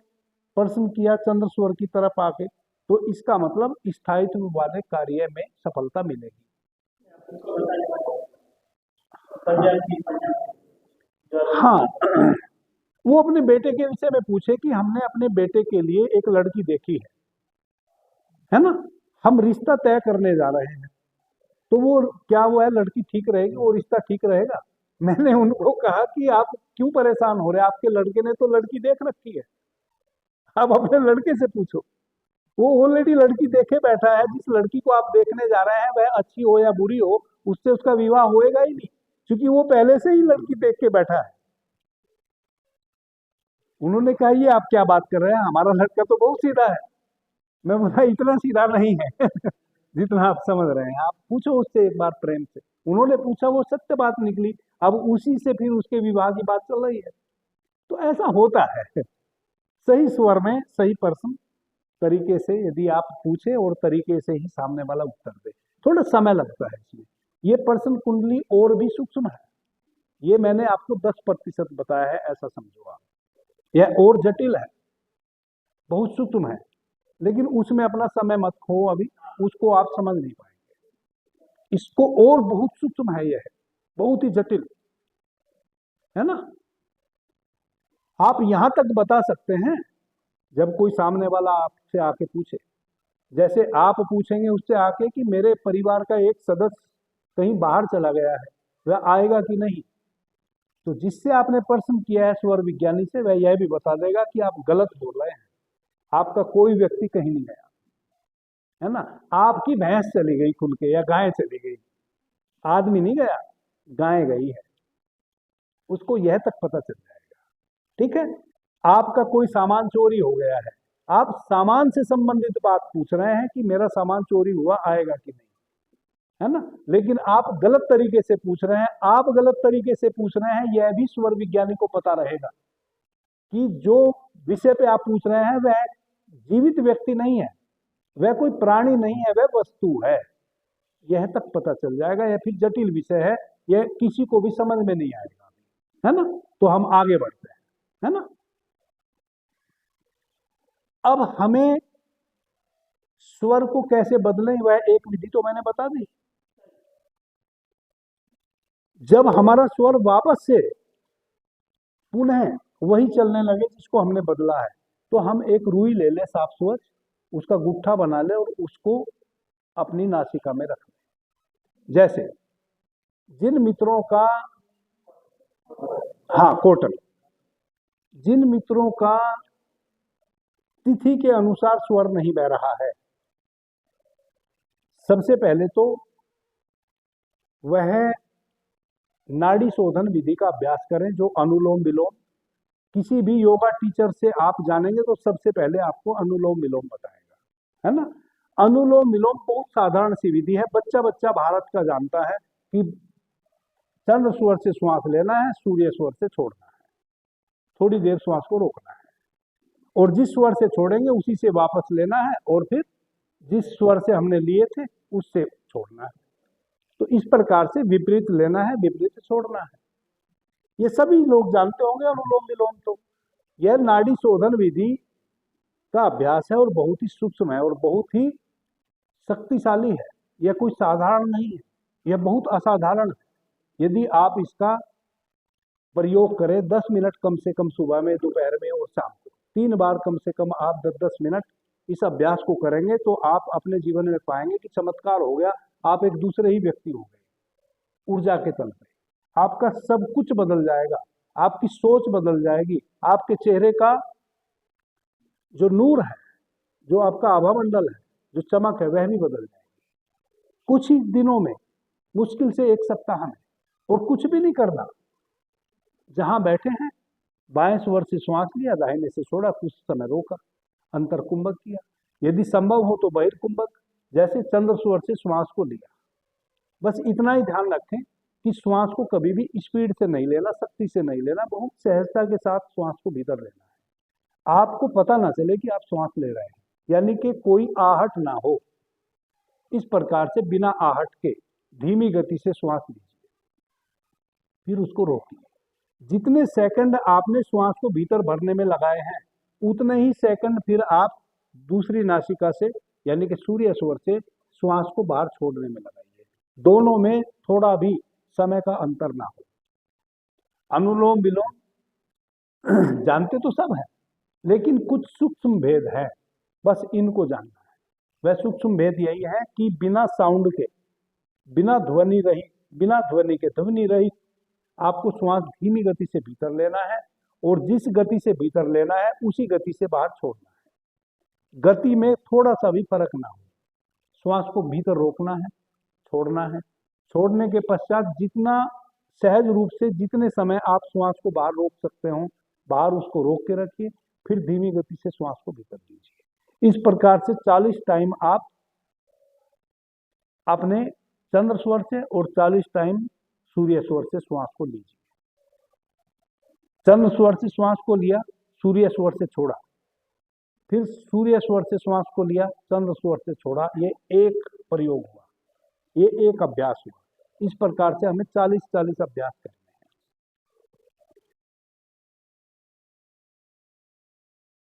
पर्सन किया चंद्र स्वर की तरफ आके, तो इसका मतलब स्थायित्व वाले कार्य में सफलता मिलेगी। उसको बताने वाला हाँ, पंजाब की पंजाब हाँ वो अपने बेटे के विषय में पूछे कि हमने अपने बेटे के लिए एक लड़की देखी है ना, हम रिश्ता तय करने जा रहे हैं, तो वो क्या वो है लड़की ठीक रहेगी, वो रिश्ता ठीक रहेगा। मैंने उनको कहा कि आप क्यों परेशान हो रहे हैं, आपके लड़के ने तो लड़की देख रखी है, आप अपने लड़के से पूछो। वो ऑलरेडी लड़की देखे बैठा है। जिस लड़की को आप देखने जा रहे हैं वह अच्छी हो या बुरी हो, उससे उसका विवाह होएगा ही नहीं, क्योंकि वो पहले से ही लड़की देख के बैठा है। उन्होंने कहा ये आप क्या बात कर रहे हैं, हमारा लड़का तो बहुत सीधा है। मैं बोला इतना सीधा नहीं है जितना आप समझ रहे हैं, आप पूछो उससे एक बार प्रेम से। उन्होंने पूछा, वो सत्य बात निकली, अब उसी से फिर उसके विवाह की बात चल रही है। तो ऐसा होता है, सही स्वर में सही पर्सन तरीके से यदि आप पूछे और तरीके से ही सामने वाला उत्तर दे। थोड़ा समय लगता है इसमें। ये पर्सन कुंडली और भी सूक्ष्म है, ये मैंने आपको 10% बताया है, ऐसा समझो आप। यह और जटिल है, बहुत सूक्ष्म है, लेकिन उसमें अपना समय मत खो, अभी उसको आप समझ नहीं पाएंगे। इसको और बहुत सूक्ष्म है, यह बहुत ही जटिल है ना। आप यहां तक बता सकते हैं जब कोई सामने वाला आपसे आके पूछे, जैसे आप पूछेंगे उससे आके कि मेरे परिवार का एक सदस्य कहीं बाहर चला गया है, वह आएगा कि नहीं, तो जिससे आपने प्रश्न किया है स्वर विज्ञानी से, वह यह भी बता देगा कि आप गलत बोल रहे हैं, आपका कोई व्यक्ति कहीं नहीं गया है ना। आपकी भैंस चली गई खुल के या गाय चली गई, आदमी नहीं गया, गाय गई है, उसको यह तक पता चल जाएगा। ठीक है, आपका कोई सामान चोरी हो गया है, आप सामान से संबंधित बात पूछ रहे हैं कि मेरा सामान चोरी हुआ, आएगा कि नहीं, है ना। लेकिन आप गलत तरीके से पूछ रहे हैं, आप गलत तरीके से पूछ रहे हैं, यह भी स्वर विज्ञानी को पता रहेगा कि जो विषय पे आप पूछ रहे हैं वह जीवित व्यक्ति नहीं है, वह कोई प्राणी नहीं है, वह वस्तु है। यह तक पता चल जाएगा, यह फिर जटिल विषय है, यह किसी को भी समझ में नहीं आएगा, है ना। तो हम आगे बढ़ते हैं, है ना। अब हमें स्वर को कैसे बदलें, वह एक विधि तो मैंने बता दी। जब हमारा स्वर वापस से पुनः वही चलने लगे जिसको हमने बदला है, तो हम एक रुई ले लें साफ स्वच्छ, उसका गुट्ठा बना ले और उसको अपनी नासिका में रख लें। जैसे जिन मित्रों का, हाँ कॉटन, जिन मित्रों का तिथि के अनुसार स्वर नहीं बह रहा है, सबसे पहले तो वह नाड़ी शोधन विधि का अभ्यास करें, जो अनुलोम विलोम। किसी भी योगा टीचर से आप जानेंगे तो सबसे पहले आपको अनुलोम विलोम बताएगा, है ना। अनुलोम विलोम बहुत साधारण सी विधि है, बच्चा बच्चा भारत का जानता है कि चंद्र स्वर से श्वास लेना है, सूर्य स्वर से छोड़ना है, थोड़ी देर श्वास को रोकना है, और जिस स्वर से छोड़ेंगे उसी से वापस लेना है, और फिर जिस स्वर से हमने लिए थे उससे छोड़ना है। तो इस प्रकार से विपरीत लेना है, विपरीत छोड़ना है। ये सभी लोग जानते होंगे अनुलोम विलोम। तो यह नाड़ी शोधन विधि का अभ्यास है और बहुत ही सूक्ष्म है और बहुत ही शक्तिशाली है। यह कोई साधारण नहीं है, यह बहुत असाधारण है। यदि आप इसका प्रयोग करें 10 मिनट कम से कम सुबह में, दोपहर में और शाम को 3 बार कम से कम आप 10-10 मिनट इस अभ्यास को करेंगे तो आप अपने जीवन में पाएंगे कि चमत्कार हो गया, आप एक दूसरे ही व्यक्ति हो गए ऊर्जा के तल पे। आपका सब कुछ बदल जाएगा, आपकी सोच बदल जाएगी, आपके चेहरे का जो नूर है, जो आपका आभा मंडल है, जो चमक है, वह भी बदल जाएगी कुछ ही दिनों में, मुश्किल से 1 सप्ताह में। और कुछ भी नहीं करना, जहां बैठे हैं बाएं स्वर से श्वास लिया, दाहिने से छोड़ा, कुछ समय रोका, अंतर कुंभक किया, यदि संभव हो तो बहिर्कुंभक, जैसे चंद्र स्वर से श्वास को लिया। बस इतना ही ध्यान रखें कि श्वास को कभी भी स्पीड से नहीं लेना, शक्ति से नहीं लेना, बहुत सहजता के साथ श्वास को भीतर लेना है। आपको पता ना चले कि आप श्वास ले रहे हैं, यानी कि कोई आहट ना हो। इस प्रकार से बिना आहट के धीमी गति से श्वास लीजिए, फिर उसको रोकिए। जितने सेकंड आपने श्वास को भीतर भरने में लगाए हैं, उतने ही सेकंड फिर आप दूसरी नासिका से यानी कि सूर्य स्वर से श्वास को बाहर छोड़ने में लगाइए। दोनों में थोड़ा भी समय का अंतर ना हो। अनुलोम विलोम जानते तो सब है, लेकिन कुछ सूक्ष्म भेद है, बस इनको जानना है। वह सूक्ष्म भेद यही है कि बिना साउंड के, बिना ध्वनि रहित, बिना ध्वनि के ध्वनि रहित आपको श्वास धीमी गति से भीतर लेना है, और जिस गति से भीतर लेना है उसी गति से बाहर छोड़ना है। गति में थोड़ा सा भी फर्क ना हो। श्वास को भीतर रोकना है, छोड़ना है, छोड़ने के पश्चात जितना सहज रूप से, जितने समय आप श्वास को बाहर रोक सकते हो, बाहर उसको रोक के रखिए, फिर धीमी गति से श्वास को भीतर लीजिए। इस प्रकार से 40 टाइम आप अपने चंद्र स्वर से और 40 टाइम सूर्य स्वर से श्वास को लीजिए। चंद्र स्वर से श्वास को लिया, सूर्य स्वर से छोड़ा, फिर सूर्य स्वर से श्वास को लिया, चंद्र स्वर से छोड़ा। ये एक प्रयोग हुआ, ये एक अभ्यास हुआ। इस प्रकार से हमें 40-40 अभ्यास करना।